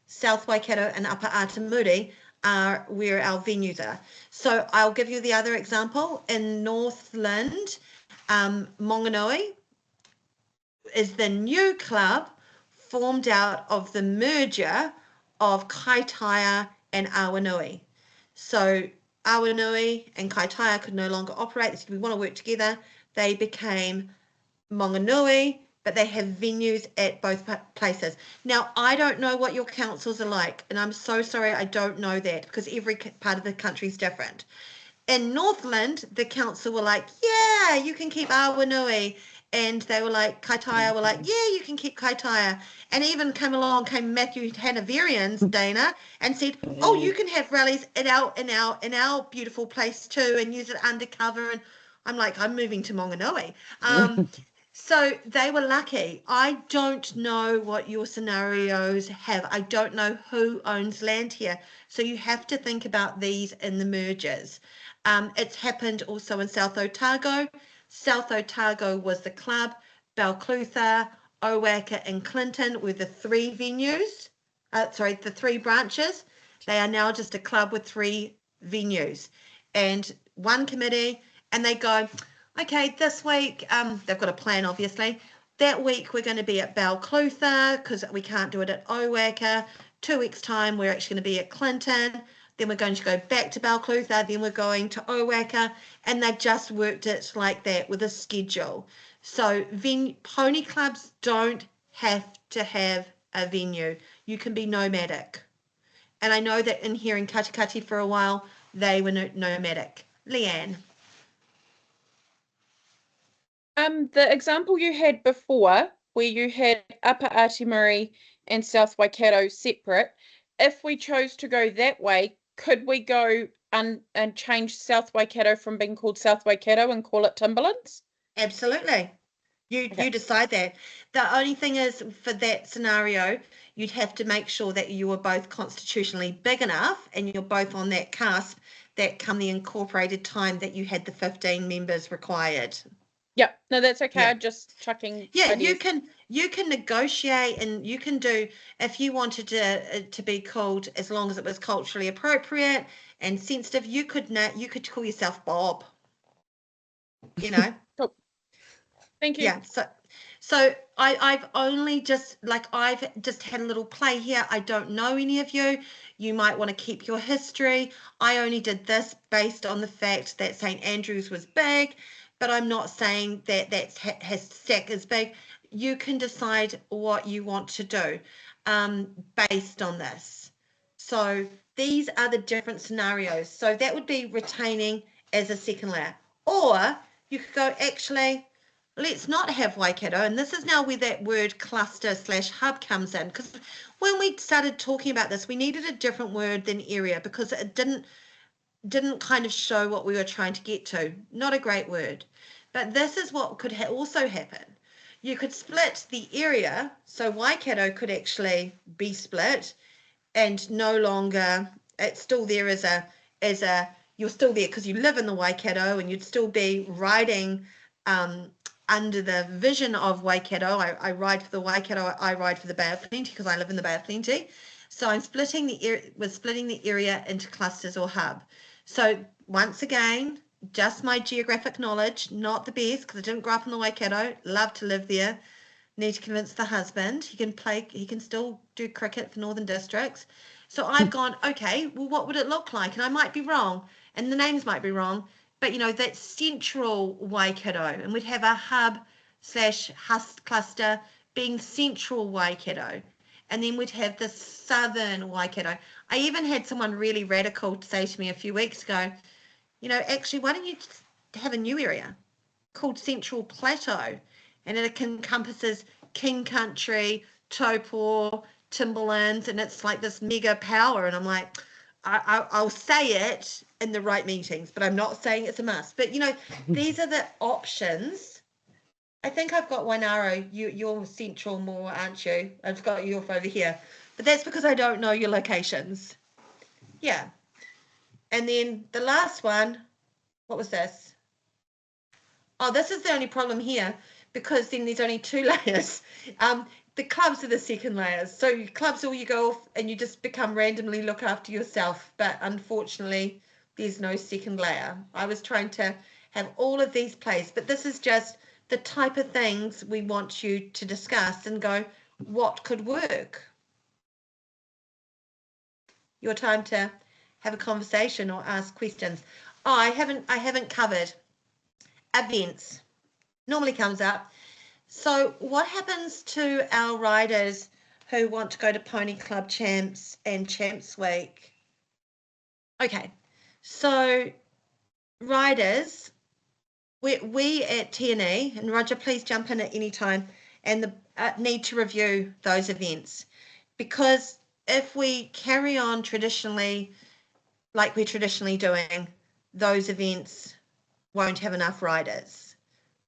Speaker 1: South Waikato and Upper Atamuri are where our venues are. So I'll give you the other example. In Northland, Monganui is the new club formed out of the merger of Kaitaia and Awanui. So Awanui and Kaitaia could no longer operate. They said, we want to work together. They became Monganui, but they have venues at both places. Now, I don't know what your councils are like, and I'm so sorry I don't know that because every part of the country is different. In Northland, the council were like, yeah, you can keep Awanui. And they were like, Kaitaia were like, yeah, you can keep Kaitaia. And even came Matthew Hanoverians, Dana, and said, oh, you can have rallies in our beautiful place too and use it undercover. And I'm like, I'm moving to Monganui. So they were lucky. I don't know what your scenarios have. I don't know who owns land here. So you have to think about these in the mergers. It's happened also in South Otago. South Otago was the club. Balclutha, Owaka and Clinton were the three venues. The three branches. They are now just a club with three venues and one committee, and they go, okay, this week, they've got a plan, obviously. That week, we're going to be at Balclutha because we can't do it at Owaka. 2 weeks' time, we're actually going to be at Clinton. Then we're going to go back to Balclutha. Then we're going to Owaka. And they've just worked it like that with a schedule. So pony clubs don't have to have a venue. You can be nomadic. And I know that in here in Katikati for a while, they were nomadic. Leanne.
Speaker 9: The example you had before, where you had Upper Ātimuri and South Waikato separate, if we chose to go that way, could we go and change South Waikato from being called South Waikato and call it Timberlands?
Speaker 1: Absolutely. You decide that. The only thing is, for that scenario, you'd have to make sure that you are both constitutionally big enough and you're both on that cusp that come the incorporated time that you had the 15 members required.
Speaker 9: Yep. No, that's okay.
Speaker 1: Yeah.
Speaker 9: I'm just chucking.
Speaker 1: Yeah,
Speaker 9: ideas.
Speaker 1: you can negotiate, and you can do, if you wanted to be called, as long as it was culturally appropriate and sensitive, you could call yourself Bob. You know.
Speaker 9: Cool. Thank you.
Speaker 1: Yeah. So I've only just I've just had a little play here. I don't know any of you. You might want to keep your history. I only did this based on the fact that St. Andrews was big, but I'm not saying that SAC is big. You can decide what you want to do based on this. So these are the different scenarios. So that would be retaining as a second layer. Or you could go, actually, let's not have Waikato. And this is now where that word cluster/hub comes in. Because when we started talking about this, we needed a different word than area because it didn't kind of show what we were trying to get to. Not a great word. But this is what could also happen. You could split the area. So Waikato could actually be split and no longer, it's still there as a you're still there because you live in the Waikato and you'd still be riding under the vision of Waikato. I ride for the Waikato, I ride for the Bay of Plenty because I live in the Bay of Plenty. So I'm splitting the area into clusters or hub. So once again, just my geographic knowledge, not the best because I didn't grow up in the Waikato, love to live there. Need to convince the husband. He can still do cricket for Northern Districts. So I've gone, okay, well, what would it look like? And I might be wrong, and the names might be wrong, but that central Waikato, and we'd have a hub/cluster being central Waikato, and then we'd have the southern Waikato. I even had someone really radical to say to me a few weeks ago, actually, why don't you have a new area called Central Plateau? And it encompasses King Country, Taupo, Timberlands, and it's like this mega power. And I'm like, I'll say it in the right meetings, but I'm not saying it's a must. But, these are the options. I think I've got Wainaro. You're central more, aren't you? I've got you off over here. But that's because I don't know your locations. Yeah. And then the last one, what was this? Oh, this is the only problem here because then there's only two layers. The clubs are the second layers. So clubs, all you go off and you just become randomly look after yourself. But unfortunately, there's no second layer. I was trying to have all of these plays, but this is just the type of things we want you to discuss and go, what could work? Your time to have a conversation or ask questions. Oh, I haven't covered events. Normally comes up. So what happens to our riders who want to go to Pony Club Champs and Champs Week? Okay, so riders, we at TNE, and Roger, please jump in at any time, and need to review those events, because if we carry on traditionally like we're traditionally doing, those events won't have enough riders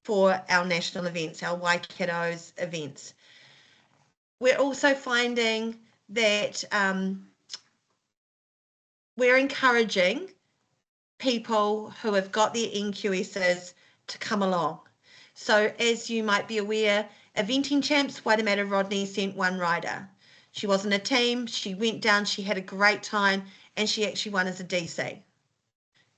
Speaker 1: for our national events, our Waikato's events. We're also finding that we're encouraging people who have got their NQSs to come along. So as you might be aware, Eventing Champs, Waitemata Rodney sent one rider. She wasn't a team, she went down, she had a great time, and she actually won as a DC.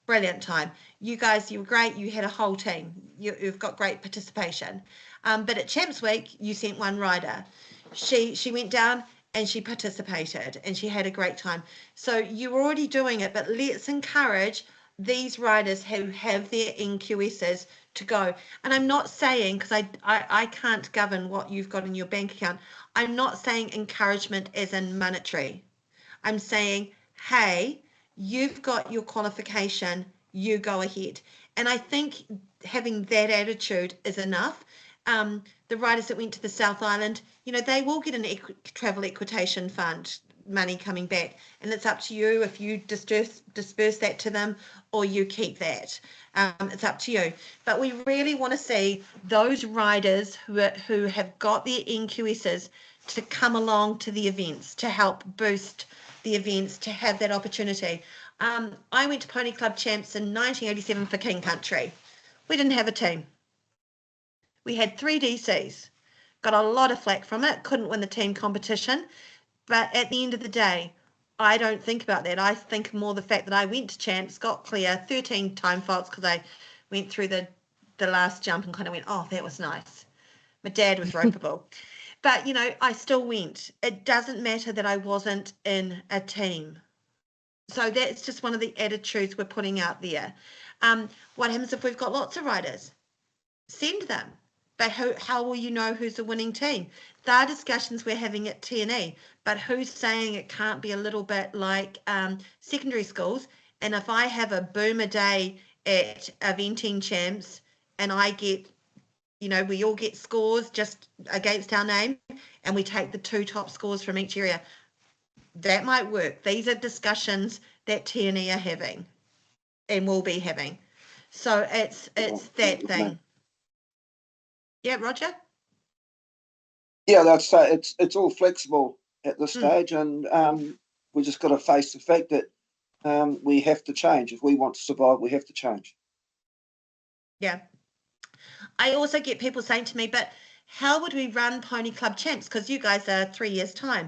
Speaker 1: Brilliant time. You guys, you were great. You had a whole team. You've got great participation. But at Champs Week, you sent one rider. She went down and she participated and she had a great time. So you're already doing it, but let's encourage these riders who have their NQSs to go. And I'm not saying, because I can't govern what you've got in your bank account, I'm not saying encouragement as in monetary. I'm saying, hey, you've got your qualification, you go ahead. And I think having that attitude is enough. The riders that went to the South Island, you know, they will get an travel equitation fund money coming back, and it's up to you if you disperse that to them or you keep that. It's up to you. But we really want to see those riders who have got their NQSs to come along to the events, to help boost the events, to have that opportunity. I went to Pony Club Champs in 1987 for King Country. We didn't have a team. We had 3 DCs. Got a lot of flack from it, couldn't win the team competition. But at the end of the day, I don't think about that. I think more the fact that I went to Champs, got clear, 13 time faults because I went through the last jump and kind of went, oh, that was nice. My dad was ropeable. But, you know, I still went. It doesn't matter that I wasn't in a team. So that's just one of the attitudes we're putting out there. What happens if we've got lots of riders? Send them. But how will you know who's the winning team? There are discussions we're having at TNE, but who's saying it can't be a little bit like secondary schools? And if I have a boomer day at Eventing Champs and I get, you know, we all get scores just against our name and we take the 2 top scores from each area, that might work. These are discussions that TNE are having and will be having. So it's that thing. Yeah, Roger?
Speaker 11: Yeah, that's it's all flexible at this stage, and we just got to face the fact that we have to change. If we want to survive, we have to change. Yeah. I also get people saying to me, but how would we run Pony Club Champs? Because you guys are 3 years' time.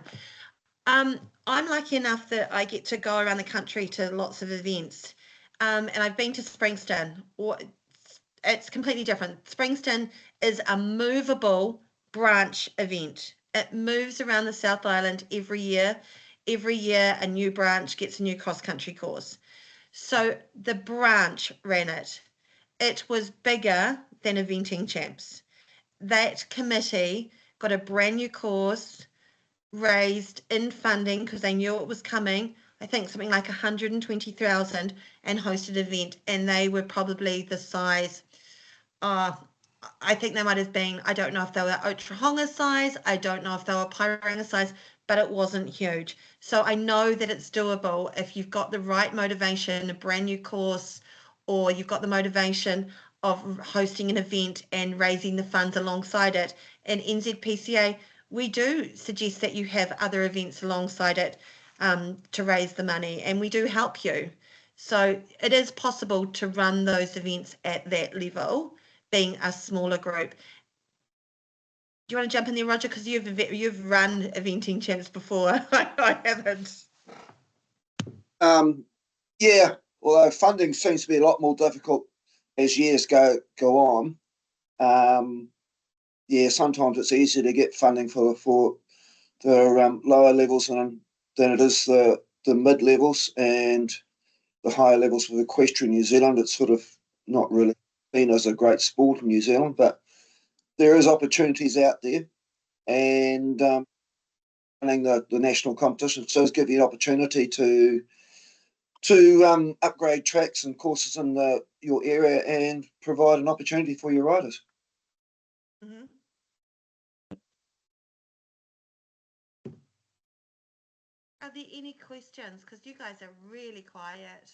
Speaker 11: I'm lucky enough that I get to go around the country to lots of events. And I've been to Springston. It's completely different. Springston is a movable branch event. It moves around the South Island every year. Every year a new branch gets a new cross-country course. So the branch ran it. It was bigger than Eventing Champs. That committee got a brand new course, raised in funding because they knew it was coming, I think something like 120,000, and hosted an event, and they were probably the size, I think they might have been, I don't know if they were Otrahonga size, I don't know if they were Pairanga size, but it wasn't huge. So I know that it's doable if you've got the right motivation, a brand new course, or you've got the motivation of hosting an event and raising the funds alongside it. And NZPCA, we do suggest that you have other events alongside it to raise the money, and we do help you. So it is possible to run those events at that level, being a smaller group. Do you want to jump in there, Roger? Because you've run Eventing Champs before. I haven't. Yeah, although funding seems to be a lot more difficult as years go on. Yeah, sometimes it's easier to get funding for the lower levels than it is the mid levels and the higher levels with equestrian New Zealand. It's sort of not really seen as a great sport in New Zealand, but there is opportunities out there, and running the national competition does give you an opportunity to upgrade tracks and courses in your area and provide an opportunity for your riders.
Speaker 1: Mm-hmm. Are there any questions? Because you guys are really quiet.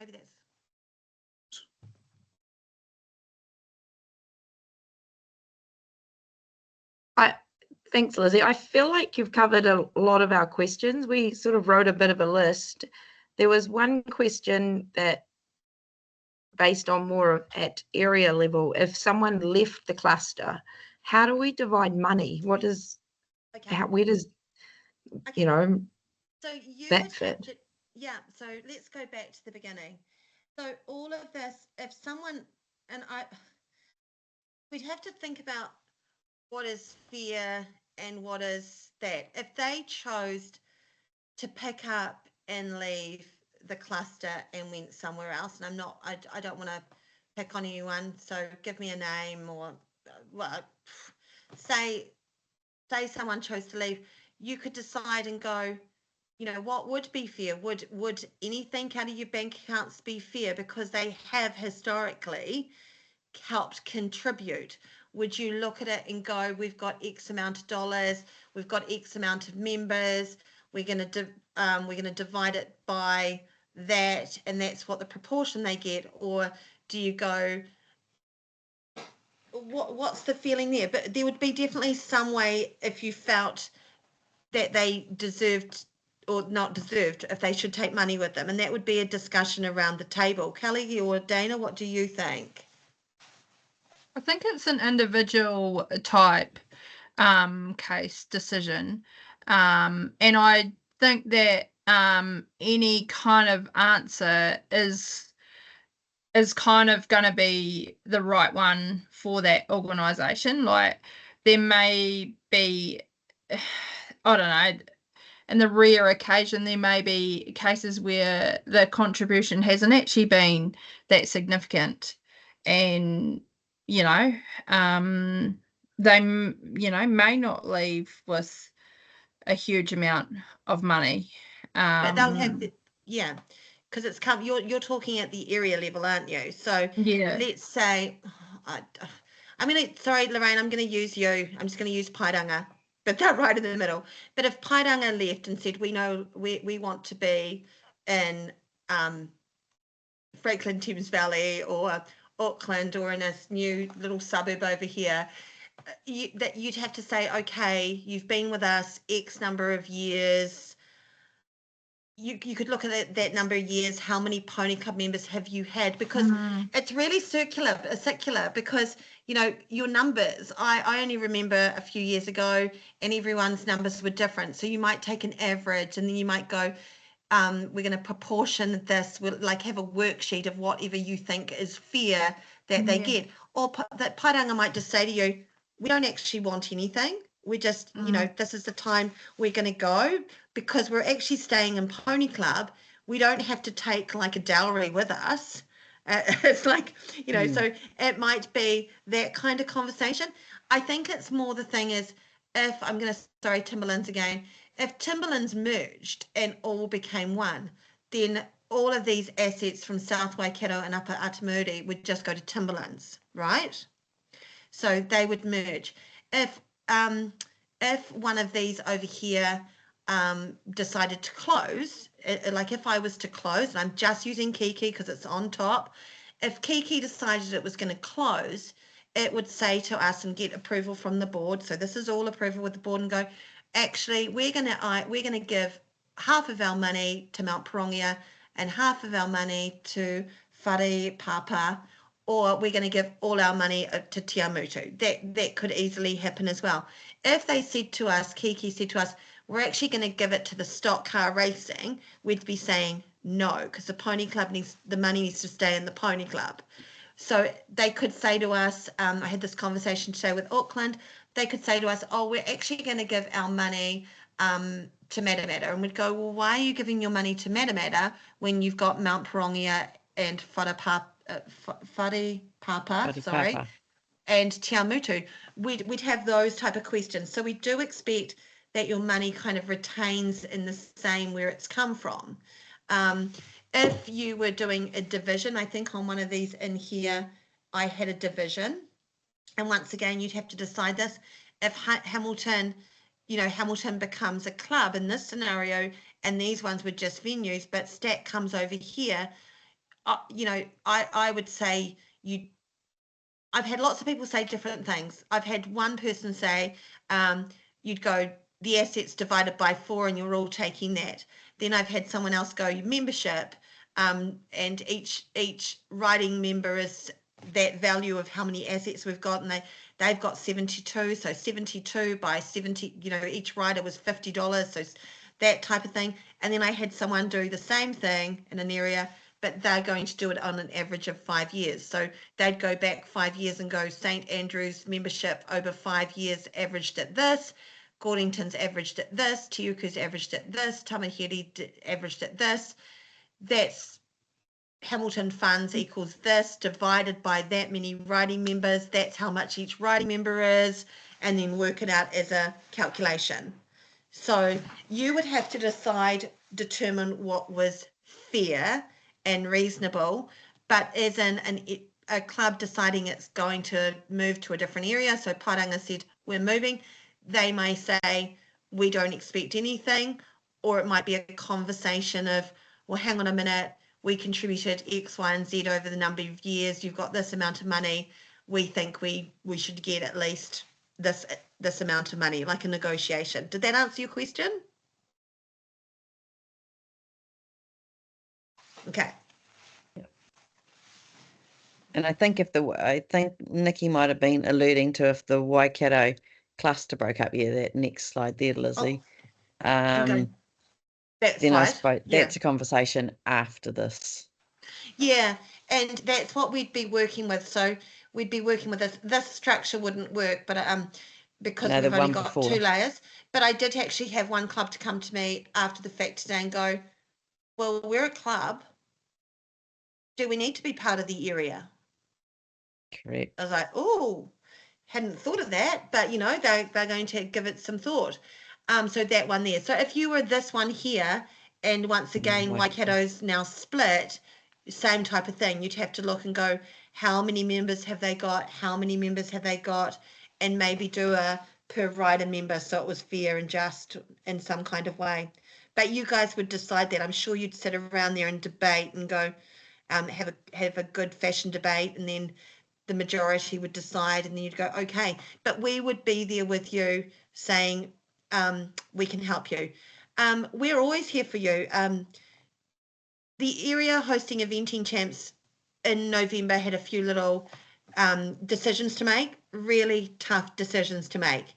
Speaker 1: Maybe that's.
Speaker 7: Thanks, Lizzie. I feel like you've covered a lot of our questions. We sort of wrote a bit of a list. There was one question that, based on more at area level, if someone left the cluster, how do we divide money? What is, where does, you know,
Speaker 1: so you
Speaker 7: that
Speaker 1: would
Speaker 7: fit?
Speaker 1: have to, yeah, so let's go back to the beginning. So all of this, if someone, and we'd have to think about what is fair and what is that. If they chose to pick up and leave the cluster and went somewhere else, and I don't want to pick on anyone, so give me a name, or well, say someone chose to leave, you could decide and go, you know, what would be fair? Would anything out of your bank accounts be fair because they have historically helped contribute? Would you look at it and go, we've got X amount of dollars, we've got X amount of members, we're going to divide it by that, and that's what the proportion they get? Or do you go, what's the feeling there? But there would be definitely some way, if you felt that they deserved or not deserved, if they should take money with them, and that would be a discussion around the table. Kelly or Dana, what do you think?
Speaker 2: I think it's an individual type case decision, and I think that any kind of answer is kind of going to be the right one for that organisation. Like, there may be, I don't know, in the rare occasion there may be cases where the contribution hasn't actually been that significant, and you know, they may not leave with a huge amount of money.
Speaker 1: But they'll have yeah, because it's come. You're talking at the area level, aren't you? So
Speaker 2: yeah.
Speaker 1: Let's say, I'm going to, sorry, Lorraine, I'm going to use you. I'm just going to use Pairanga, but they're right in the middle. But if Pairanga left and said, we know we want to be in Franklin Thames Valley or Auckland or in a new little suburb over here, that you'd have to say, okay, you've been with us X number of years. You could look at that number of years. How many pony club members have you had? Because it's really circular because, you know, your numbers, I only remember a few years ago, and everyone's numbers were different. So you might take an average, and then you might go, we're going to proportion this, we'll like have a worksheet of whatever you think is fair that they get. Or that Pairanga might just say to you, we don't actually want anything. We just, you know, this is the time we're going to go, because we're actually staying in Pony Club. We don't have to take like a dowry with us. It's like, you know, so it might be that kind of conversation. I think it's more the thing is, if I'm going to, sorry, Timberlands again, if Timberlands merged and all became one, then all of these assets from South Waikato and Upper Atamuri would just go to Timberlands, right? So they would merge. If one of these over here decided to close, like if I was to close, and I'm just using Kiki because it's on top, if Kiki decided it was going to close, it would say to us and get approval from the board. So this is all approval with the board, and go, actually, we're going to give half of our money to Mount Pirongia and half of our money to Whare Papa, or we're going to give all our money to Tiamutu. That could easily happen as well. If they said to us, Kiki said to us, we're actually going to give it to the stock car racing, we'd be saying no, because the pony club the money needs to stay in the pony club. So they could say to us, I had this conversation today with Auckland, they could say to us, oh, we're actually going to give our money to Matamata. And we'd go, well, why are you giving your money to Matamata when you've got Mount Pirongia and Whare Papa, and Te Amutu, we'd have those type of questions. So we do expect that your money kind of retains in the same where it's come from. If you were doing a division, I think on one of these in here, I had a division. And once again, you'd have to decide this. If Hamilton, Hamilton becomes a club in this scenario, and these ones were just venues, but Stack comes over here, I would say I've had lots of people say different things. I've had one person say you'd go the assets divided by 4 and you're all taking that. Then I've had someone else go membership, and each writing member is that value of how many assets we've got, and they've got 72, so 72 by 70, each rider was $50, so that type of thing. And then I had someone do the same thing in an area, but they're going to do it on an average of 5 years. So they'd go back 5 years and go St. Andrew's membership over 5 years averaged at this, Gordington's averaged at this, Te Uku's averaged at this, Tamahiri averaged at this. That's Hamilton funds equals this divided by that many riding members. That's how much each riding member is, and then work it out as a calculation. So you would have to determine what was fair and reasonable, but as in a club deciding it's going to move to a different area. So Paranga said, we're moving. They may say, we don't expect anything, or it might be a conversation of, well, hang on a minute, we contributed X, Y, and Z over the number of years. You've got this amount of money. We think we should get at least this amount of money, like a negotiation. Did that answer your question? Okay.
Speaker 3: And I think Nikki might have been alluding to if the Waikato cluster broke up. Yeah, that next slide there, Lizzie.
Speaker 1: That
Speaker 3: then
Speaker 1: slide.
Speaker 3: I suppose
Speaker 1: Yeah.
Speaker 3: that's a conversation after this.
Speaker 1: Yeah, and that's what we'd be working with. So we'd be working with this structure wouldn't work, but because
Speaker 3: No, the
Speaker 1: we've only
Speaker 3: one
Speaker 1: got
Speaker 3: before.
Speaker 1: 2 layers. But I did actually have one club to come to me after the fact today and go, well, we're a club. Do we need to be part of the area?
Speaker 3: Correct.
Speaker 1: I was like, oh, hadn't thought of that, but they're going to give it some thought. So that one there. So if you were this one here, and once again, Waikato's now split, same type of thing. You'd have to look and go, how many members have they got? How many members have they got? And maybe do a per rider member so it was fair and just in some kind of way. But you guys would decide that. I'm sure you'd sit around there and debate and go, have a good fashion debate, and then the majority would decide, and then you'd go, okay. But we would be there with you saying, we can help you. We're always here for you. The area hosting eventing champs in November had a few little decisions to make, really tough decisions to make.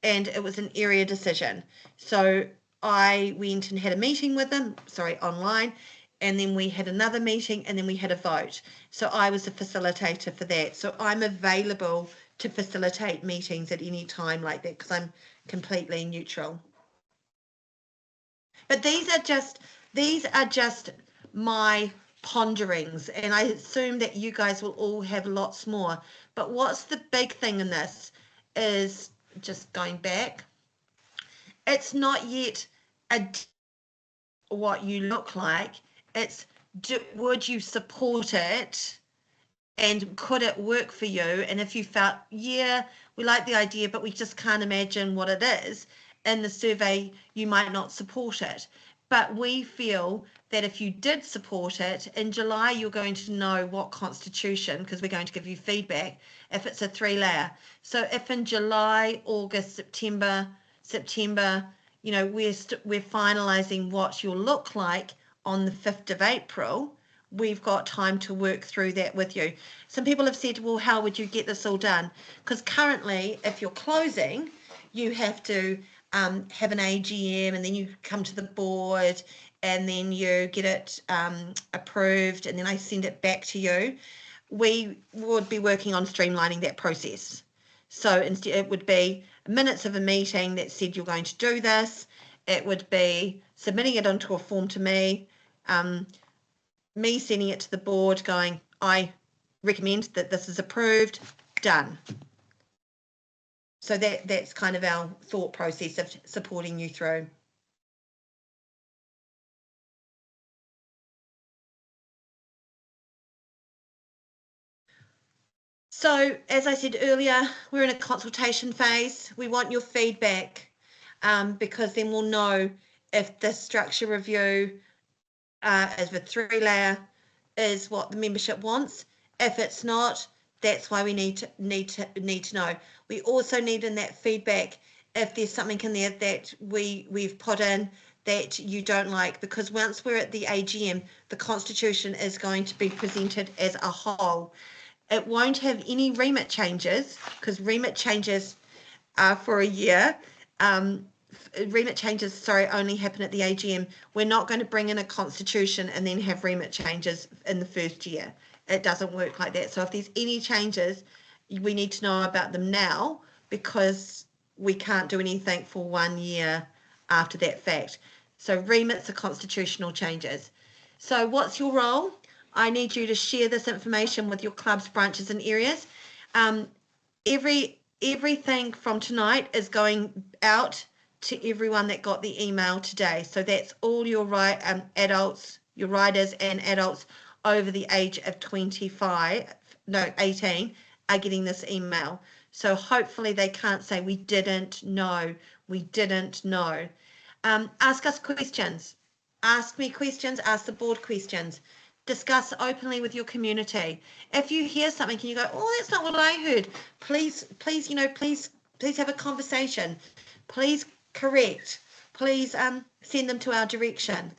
Speaker 1: And it was an area decision. So I went and had a meeting with them, online, and then we had another meeting, and then we had a vote. So I was the facilitator for that. So I'm available to facilitate meetings at any time like that because I'm completely neutral. But these are just my ponderings, and I assume that you guys will all have lots more. But what's the big thing in this is, just going back, it's not yet what you look like. It's would you support it, and could it work for you? And if you felt, yeah, we like the idea, but we just can't imagine what it is, in the survey you might not support it. But we feel that if you did support it, in July you're going to know what constitution, because we're going to give you feedback, if it's a 3-layer. So if in July, August, September, we're finalising what you'll look like on the 5th of April, we've got time to work through that with you. Some people have said, well, how would you get this all done? Because currently, if you're closing, you have to have an AGM, and then you come to the board, and then you get it approved, and then I send it back to you. We would be working on streamlining that process. So instead, it would be minutes of a meeting that said you're going to do this. It would be submitting it onto a form to me, me sending it to the board going, I recommend that this is approved, done. So that's kind of our thought process of supporting you through. So as I said earlier, we're in a consultation phase. We want your feedback because then we'll know if the structure review as the 3-layer is what the membership wants. If it's not, that's why we need to know. We also need in that feedback if there's something in there that we've put in that you don't like, because once we're at the AGM, the Constitution is going to be presented as a whole. It won't have any remit changes, because remit changes are for a year. Remit changes, sorry, only happen at the AGM. We're not going to bring in a constitution and then have remit changes in the first year. It doesn't work like that. So if there's any changes, we need to know about them now, because we can't do anything for 1 year after that fact. So remits are constitutional changes. So what's your role? I need you to share this information with your clubs, branches and areas. Everything from tonight is going out to everyone that got the email today. So that's all your adults, your riders and adults over the age of 18 are getting this email. So hopefully they can't say we didn't know. Ask us questions. Ask me questions, ask the board questions. Discuss openly with your community. If you hear something and you go, oh, that's not what I heard, please have a conversation. Please correct. Please send them to our direction.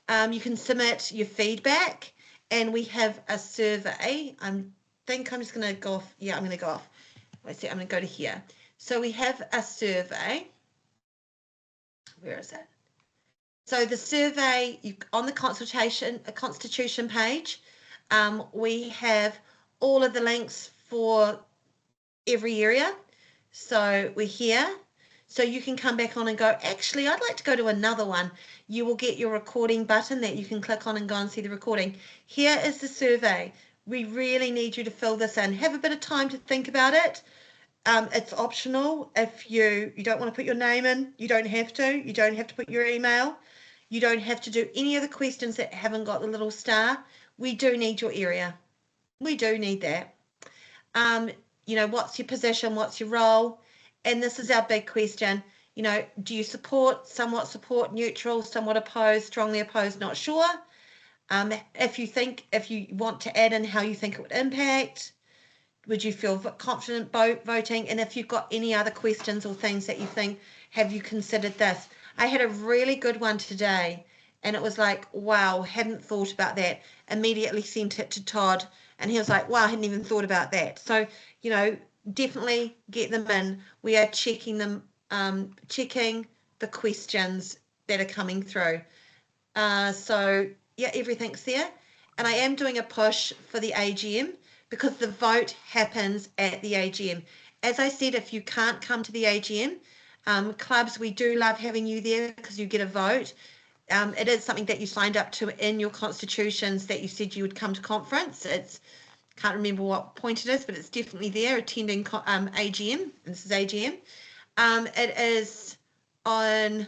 Speaker 1: You can submit your feedback, and we have a survey. I think I'm just going to go off. Yeah, I'm going to go off. Let's see, I'm going to go to here. So we have a survey. Where is it? So the survey, on the constitution page, we have all of the links for every area. So we're here. So you can come back on and go, actually, I'd like to go to another one. You will get your recording button that you can click on and go and see the recording. Here is the survey. We really need you to fill this in. Have a bit of time to think about it. It's optional. If you don't want to put your name in, you don't have to. You don't have to put your email. You don't have to do any of the questions that haven't got the little star. We do need your area. We do need that. What's your position? What's your role? And this is our big question. Do you support, somewhat support, neutral, somewhat opposed, strongly opposed, not sure? If you want to add in how you think it would impact, would you feel confident voting? And if you've got any other questions or things that you think, have you considered this? I had a really good one today, and it was like, wow, hadn't thought about that. Immediately sent it to Todd, and he was like, wow, I hadn't even thought about that. So, definitely get them in. We are checking them, checking the questions that are coming through. So, yeah, everything's there. And I am doing a push for the AGM, because the vote happens at the AGM. As I said, if you can't come to the AGM, clubs, we do love having you there because you get a vote. It is something that you signed up to in your constitutions, that you said you would come to conference. Can't remember what point it is, but it's definitely there, attending AGM. And this is AGM. It is on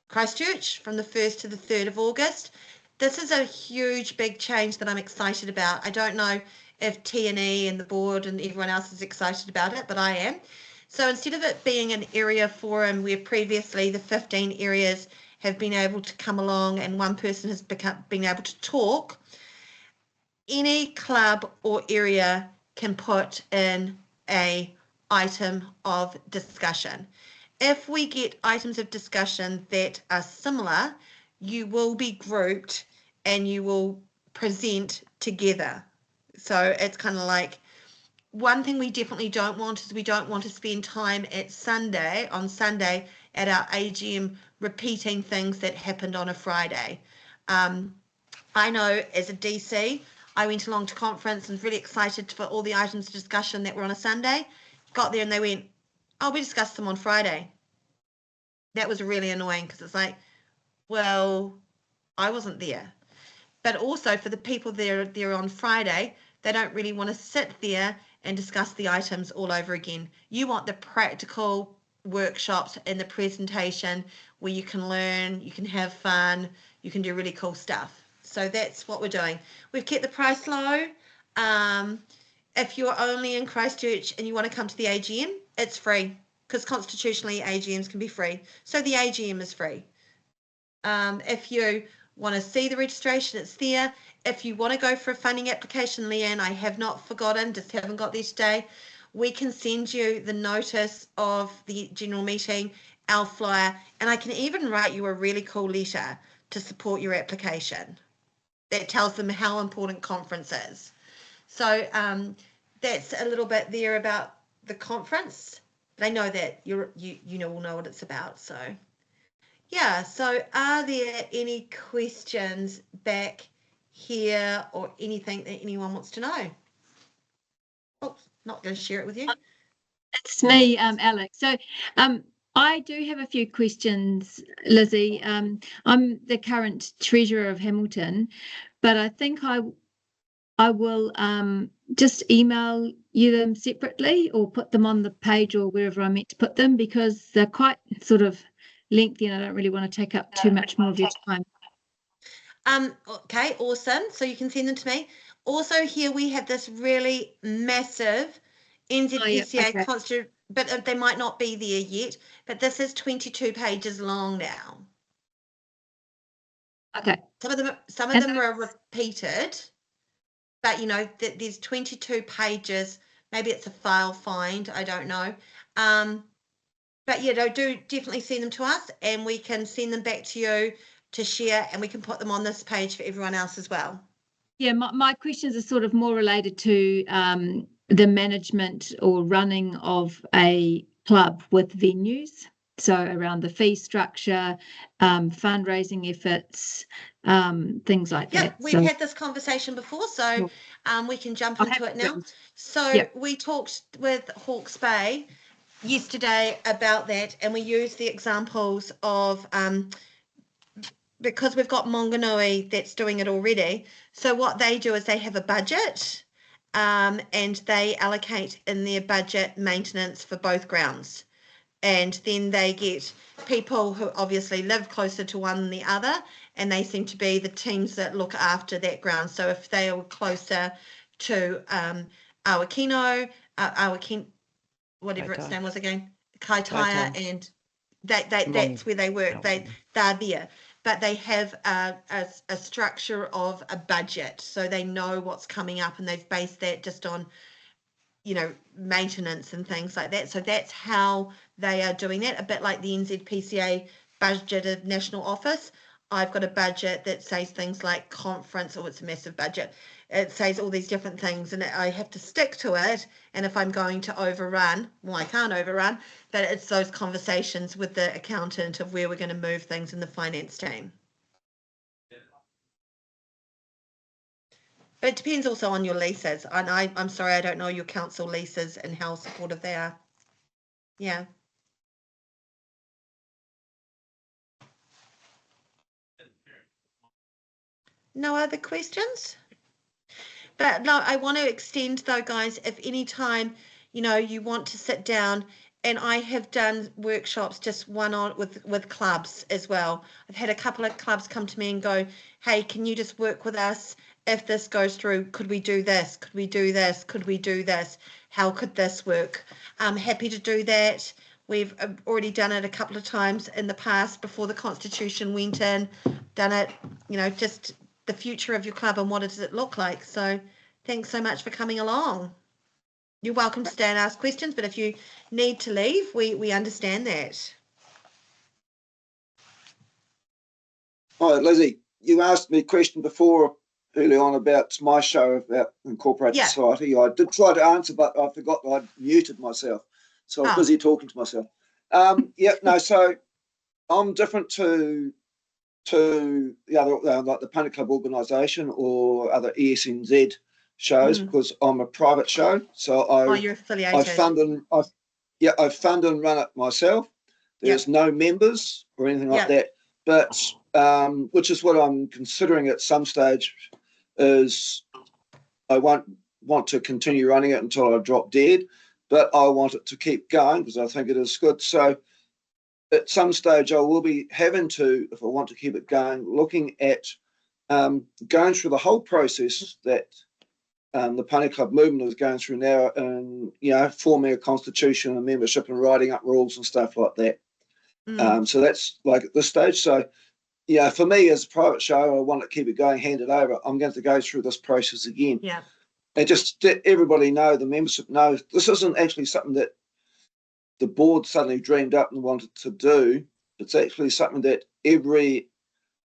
Speaker 1: Christchurch from the 1st to the 3rd of August. This is a huge, big change that I'm excited about. I don't know if T&E and the board and everyone else is excited about it, but I am. So instead of it being an area forum where previously the 15 areas have been able to come along and one person has been able to talk, any club or area can put in a item of discussion. If we get items of discussion that are similar, you will be grouped and you will present together. So it's kind of like, one thing we definitely don't want is we don't want to spend time on Sunday at our AGM repeating things that happened on a Friday. I know as a DC, I went along to conference and was really excited for all the items of discussion that were on a Sunday. Got there and they went, oh, we discussed them on Friday. That was really annoying, because it's like, well, I wasn't there. But also for the people there on Friday, they don't really want to sit there and discuss the items all over again. You want the practical workshops and the presentation where you can learn, you can have fun, you can do really cool stuff. So that's what we're doing. We've kept the price low. If you're only in Christchurch and you want to come to the AGM, it's free, because constitutionally AGMs can be free. So the AGM is free. If you want to see the registration, it's there. If you want to go for a funding application, Leanne, I have not forgotten, just haven't got there today. We can send you the notice of the general meeting, our flyer, and I can even write you a really cool letter to support your application that tells them how important conference is. So that's a little bit there about the conference. They know that you all know what it's about. So yeah, so are there any questions back here or anything that anyone wants to know? Oh, not going to share it with you.
Speaker 4: It's me, Alex. So I do have a few questions, Lizzie. I'm the current treasurer of Hamilton, but I think I will just email you them separately or put them on the page or wherever I meant to put them, because they're quite sort of lengthy and I don't really want to take up too much more of your time.
Speaker 1: Okay, awesome. So you can send them to me. Also here we have this really massive NZPCA constitution, but they might not be there yet, but this is 22 pages long now.
Speaker 4: Okay.
Speaker 1: Some of them are repeated, but you know, there's 22 pages. Maybe it's a file find, I don't know. But yeah, do definitely send them to us and we can send them back to you to share, and we can put them on this page for everyone else as well.
Speaker 4: Yeah, my questions are sort of more related to the management or running of a club with venues. So around the fee structure, fundraising efforts, things like that.
Speaker 1: Yeah, we've had this conversation before, so we can jump into it now. So we talked with Hawke's Bay yesterday about that, and we used the examples of because we've got Monganui that's doing it already. So what they do is they have a budget and they allocate in their budget maintenance for both grounds. And then they get people who obviously live closer to one than the other, and they seem to be the teams that look after that ground. So if they are closer to Awakino, whatever its name was again, Kaitaia, and that's where they work. They're there, but they have a structure of a budget, so they know what's coming up, and they've based that just on, you know, maintenance and things like that. So that's how they are doing that. A bit like the NZPCA budgeted national office. I've got a budget that says things like conference, or it's a massive budget. It says all these different things, and I have to stick to it. And if I'm going to overrun, well, I can't overrun, but it's those conversations with the accountant of where we're going to move things in the finance team. But it depends also on your leases. And I'm sorry, I don't know your council leases and how supportive they are. Yeah. No other questions? But no, I want to extend though, guys, if any time, you know, you want to sit down, and I have done workshops just one-on with clubs as well. I've had a couple of clubs come to me and go, hey, can you just work with us? If this goes through, could we do this? Could we do this? Could we do this? How could this work? I'm happy to do that. We've already done it a couple of times in the past before the Constitution went in, done it, you know, just the future of your club and what does it look like. So thanks so much for coming along. You're welcome to stay and ask questions, but if you need to leave, we understand that.
Speaker 11: Hi, Lizzie. You asked me a question before early on about my show about Incorporated Society. I did try to answer, but I forgot I'd muted myself. So I was busy talking to myself. So I'm different to the other, like the Pony Club organisation or other ESNZ shows, because I'm a private show. So
Speaker 1: you're affiliated.
Speaker 11: I fund and run it myself. There's no members or anything like that. But which is what I'm considering at some stage, is I won't want to continue running it until I drop dead, but I want it to keep going because I think it is good. So at some stage I will be having to, if I want to keep it going, looking at going through the whole process that the Pony Club movement is going through now, and forming a constitution and membership and writing up rules and stuff like that. So that's like at this stage. So for me as a private show, I want to keep it going, hand it over. I'm going to go through this process again.
Speaker 1: Yeah.
Speaker 11: And just let everybody know, the membership knows, this isn't actually something that the board suddenly dreamed up and wanted to do. It's actually something that every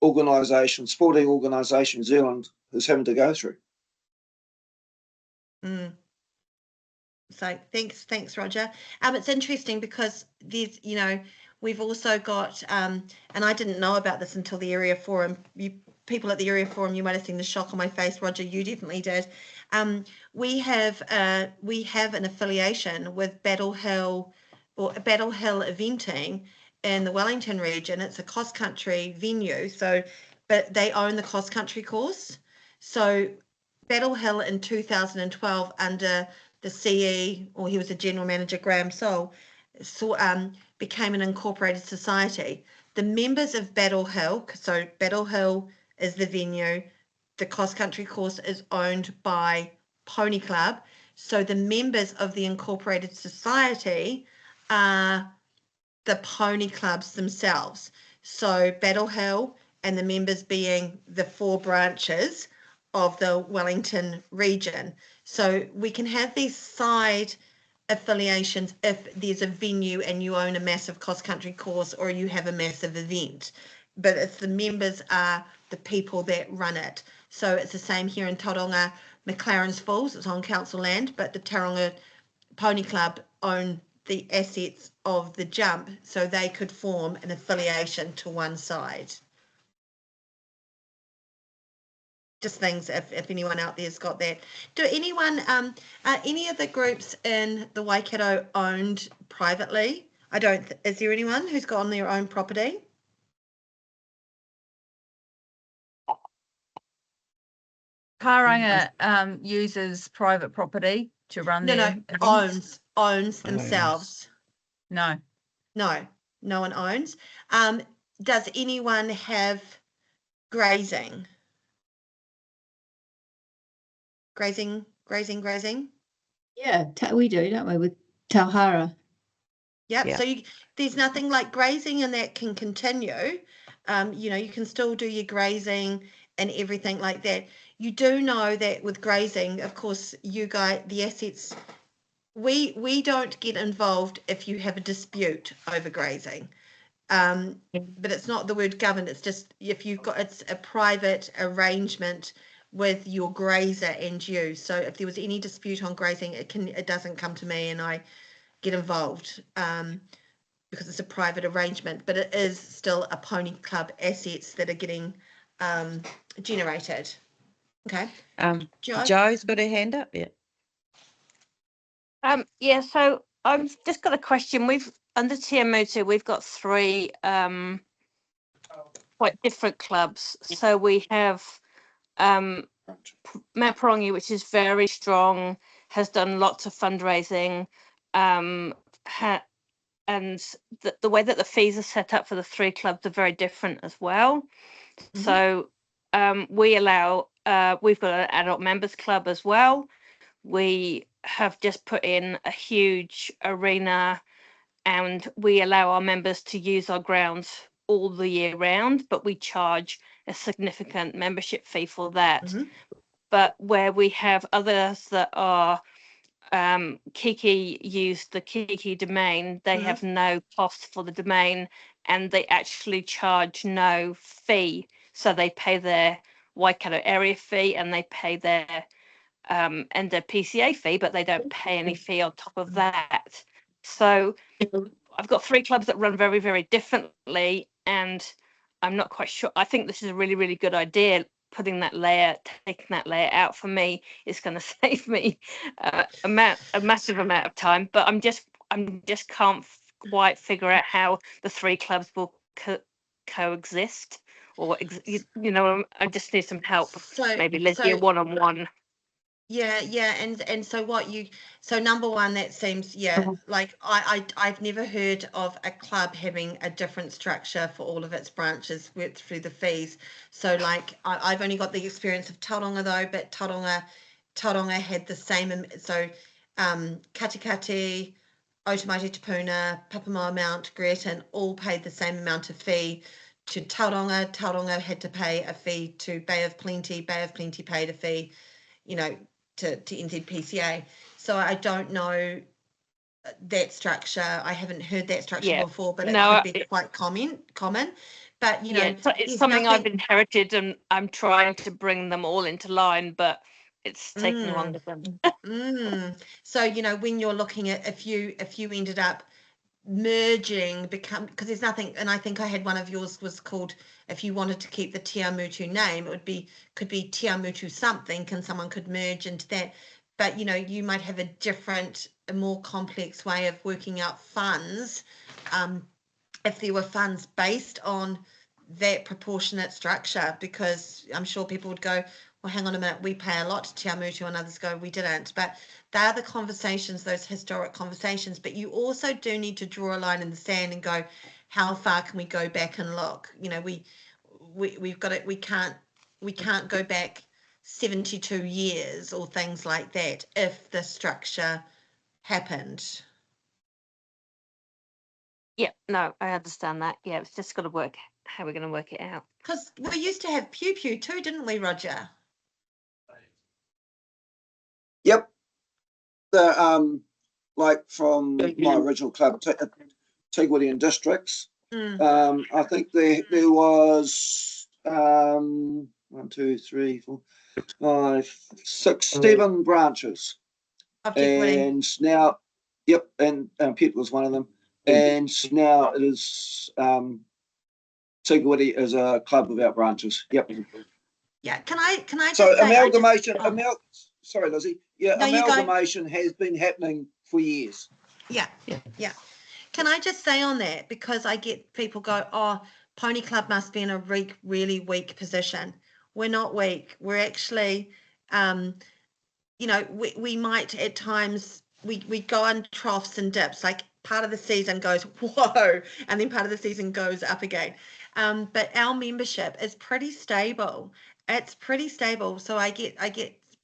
Speaker 11: organisation, sporting organisation in New Zealand is having to go through.
Speaker 1: So thanks, Roger. It's interesting because there's, we've also got, and I didn't know about this until the area forum. People at the area forum, you might have seen the shock on my face, Roger. You definitely did. We have an affiliation with Battle Hill Eventing in the Wellington region. It's a cross country venue, but they own the cross country course. So Battle Hill in 2012 under the CE, or he was a general manager, Graham Soul, became an incorporated society. The members of Battle Hill, so Battle Hill is the venue, the cross country course is owned by Pony Club. So the members of the incorporated society are the pony clubs themselves. So Battle Hill and the members being the 4 branches of the Wellington region. So we can have these side affiliations if there's a venue and you own a massive cross-country course or you have a massive event. But it's the members are the people that run it. So it's the same here in Tauranga, McLaren's Falls, it's on council land, but the Tauranga Pony Club own the assets of the jump, so they could form an affiliation to one side. Just things if anyone out there's got that. Do anyone, are any of the groups in the Waikato owned privately? Is there anyone who's got on their own property?
Speaker 2: Tauranga uses private property to run their events.
Speaker 1: Owns themselves.
Speaker 2: No.
Speaker 1: No one owns. Does anyone have grazing? Grazing.
Speaker 4: Yeah, we do, don't we, with Tauhara?
Speaker 1: Yep.
Speaker 3: Yeah.
Speaker 1: So there's nothing like grazing, and that can continue. You can still do your grazing and everything like that. You do know that with grazing, of course, you guys, the assets, we don't get involved if you have a dispute over grazing. But it's not the word governed, it's just if it's a private arrangement with your grazer and you. So if there was any dispute on grazing, it doesn't come to me and I get involved because it's a private arrangement, but it is still a Pony Club assets that are getting generated. Okay.
Speaker 3: Joe's got her hand up.
Speaker 16: Yeah, so I've just got a question. Under Tiamutu, we've got 3 quite different clubs. So we have Mount Parongi, which is very strong, has done lots of fundraising, and the way that the fees are set up for the 3 clubs are very different as well. So we allow, we've got an adult members club as well. We have just put in a huge arena and we allow our members to use our grounds all the year round, but we charge a significant membership fee for that. But where we have others that are Kiki use the Kiki domain, they have no cost for the domain and they actually charge no fee. So they pay their Waikato area fee and they pay their and their PCA fee, but they don't pay any fee on top of that. So I've got 3 clubs that run very, very differently, and I'm not quite sure. I think this is a really, really good idea. Taking that layer out for me is going to save me a massive amount of time. But I'm just can't quite figure out how the 3 clubs will coexist, or I just need some help. Maybe Lizzie, a one-on-one.
Speaker 1: Yeah, and so so number one, that seems, like I've never heard of a club having a different structure for all of its branches worked through the fees. So like I've only got the experience of Tauranga though, but Tauranga had the same, so Katikati, Otomaiti Tapuna, Papamoa Mount, Greaton all paid the same amount of fee to Tauranga. Tauranga had to pay a fee to Bay of Plenty. Bay of Plenty paid a fee, to NZPCA. So I don't know that structure. I haven't heard that structure before, but it could be quite common. But
Speaker 16: it's something I've inherited, and I'm trying to bring them all into line, but it's taking longer than.
Speaker 1: So when you're looking at if you ended up merging, because there's nothing, and I think I had one of yours was called, if you wanted to keep the Tiamutu name, it could be Tiamutu something, and someone could merge into that. But you might have a more complex way of working out funds, if there were funds based on that proportionate structure, because I'm sure people would go, well, hang on a minute, we pay a lot to Tiamutu, and others go, we didn't. But they're the conversations, those historic conversations. But you also do need to draw a line in the sand and go, how far can we go back and look? We've got it. We can't go back 72 years or things like that if the structure happened.
Speaker 16: Yeah, no, I understand that. Yeah, it's just got to work how we're going to work it out.
Speaker 1: Because we used to have Pew Pew too, didn't we, Roger?
Speaker 11: Yep. The like from my original club, Tigwiti and Districts. I think there was 1, 2, 3, 4, 5, 6, 7 branches, and now, and Pet was one of them, and now it is Tigwiti is a club without branches. Yep.
Speaker 1: Yeah. Can I just
Speaker 11: so
Speaker 1: say,
Speaker 11: amalgamation? Sorry, Lizzie. Yeah, no, amalgamation has been happening for years.
Speaker 1: Yeah. Can I just say on that, because I get people go, oh, Pony Club must be in a really weak position. We're not weak. We're actually, we might at times, we go on troughs and dips, like part of the season goes, whoa, and then part of the season goes up again. But our membership is pretty stable. It's pretty stable. So I get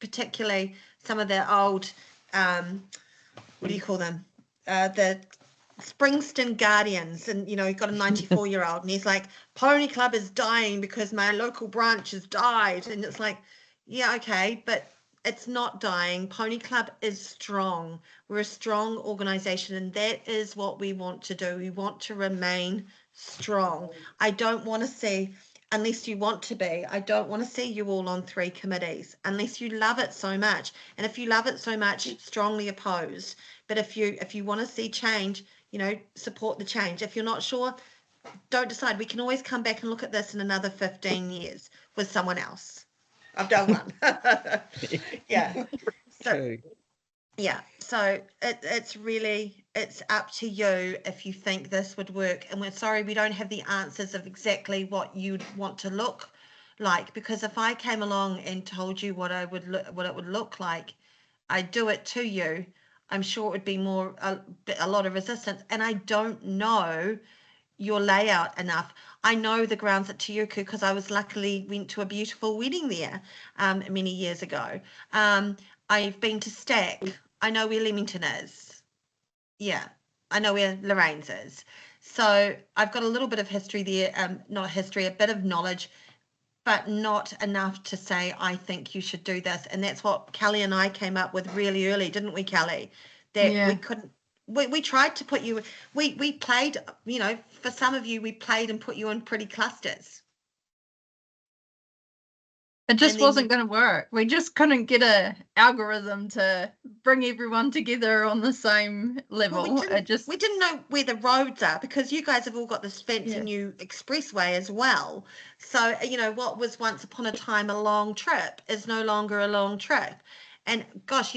Speaker 1: particularly some of the old, what do you call them? The Springston Guardians, and you've got a 94-year-old, and he's like, Pony Club is dying because my local branch has died. And it's like, yeah, okay, but it's not dying. Pony Club is strong. We're a strong organization, and that is what we want to do. We want to remain strong. I don't want to see, unless you want to be, I don't want to see you all on 3 committees unless you love it so much. And if you love it so much, strongly oppose. But if you want to see change, support the change. If you're not sure, don't decide. We can always come back and look at this in another 15 years with someone else. I've done one. Yeah. So, yeah. So it's up to you if you think this would work. And we're sorry we don't have the answers of exactly what you'd want to look like, because if I came along and told you what it would look like, I'd do it to you. I'm sure it would be a lot of resistance, and I don't know your layout enough. I know the grounds at Tiuku because I luckily went to a beautiful wedding there many years ago. I've been to Stack. I know where Leamington is. Yeah, I know where Lorraine's is. So I've got a little bit of history there, not history, a bit of knowledge, but not enough to say, I think you should do this. And that's what Kelly and I came up with really early, didn't we, Kelly? That we couldn't, we tried to put you, we played, for some of you, we played and put you in pretty clusters.
Speaker 2: It just wasn't going to work. We just couldn't get a algorithm to bring everyone together on the same level.
Speaker 1: Well, we didn't know where the roads are, because you guys have all got this fancy new expressway as well. So, what was once upon a time a long trip is no longer a long trip. And gosh,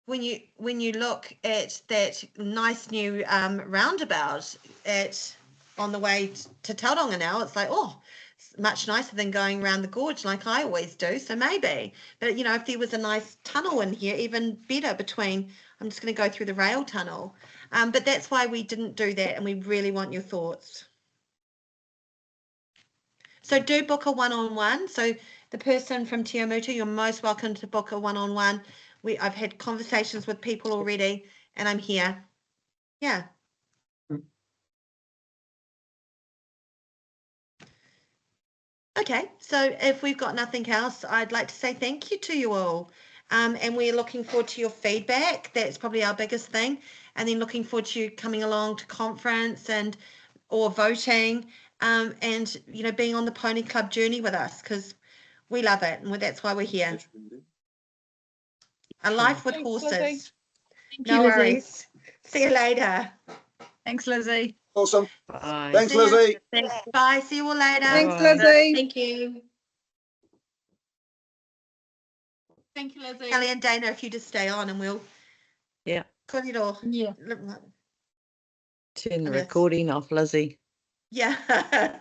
Speaker 1: when you look at that nice new roundabout on the way to Tauranga now, it's like, oh, it's much nicer than going around the gorge like I always do. So maybe, but you know, if there was a nice tunnel in here, even better between, I'm just going to go through the rail tunnel. But that's why we didn't do that. And we really want your thoughts. So do book a one-on-one. So the person from Te Amutu, you're most welcome to book a one-on-one. I've had conversations with people already and I'm here. Yeah. Okay, so if we've got nothing else, I'd like to say thank you to you all. And we're looking forward to your feedback. That's probably our biggest thing. And then looking forward to you coming along to conference and or voting and, you know, being on the Pony Club journey with us because we love it and that's why we're here. A life with
Speaker 2: Thanks,
Speaker 1: horses.
Speaker 2: Lizzie.
Speaker 4: Thank
Speaker 1: No
Speaker 4: you, Lizzie.
Speaker 1: worries. See you later.
Speaker 18: Thanks, Lizzie.
Speaker 11: Awesome.
Speaker 3: Bye.
Speaker 11: Thanks,
Speaker 1: See ya.
Speaker 11: Lizzie.
Speaker 1: Bye. See you all later.
Speaker 5: Thanks,
Speaker 3: Bye.
Speaker 5: Lizzie.
Speaker 10: Thank you.
Speaker 2: Thank you, Lizzie.
Speaker 1: Kelly and Dana, if you just stay on and we'll
Speaker 3: Yeah.
Speaker 1: corridor.
Speaker 4: Yeah.
Speaker 3: Turn the
Speaker 1: Yes.
Speaker 3: recording off, Lizzie.
Speaker 1: Yeah.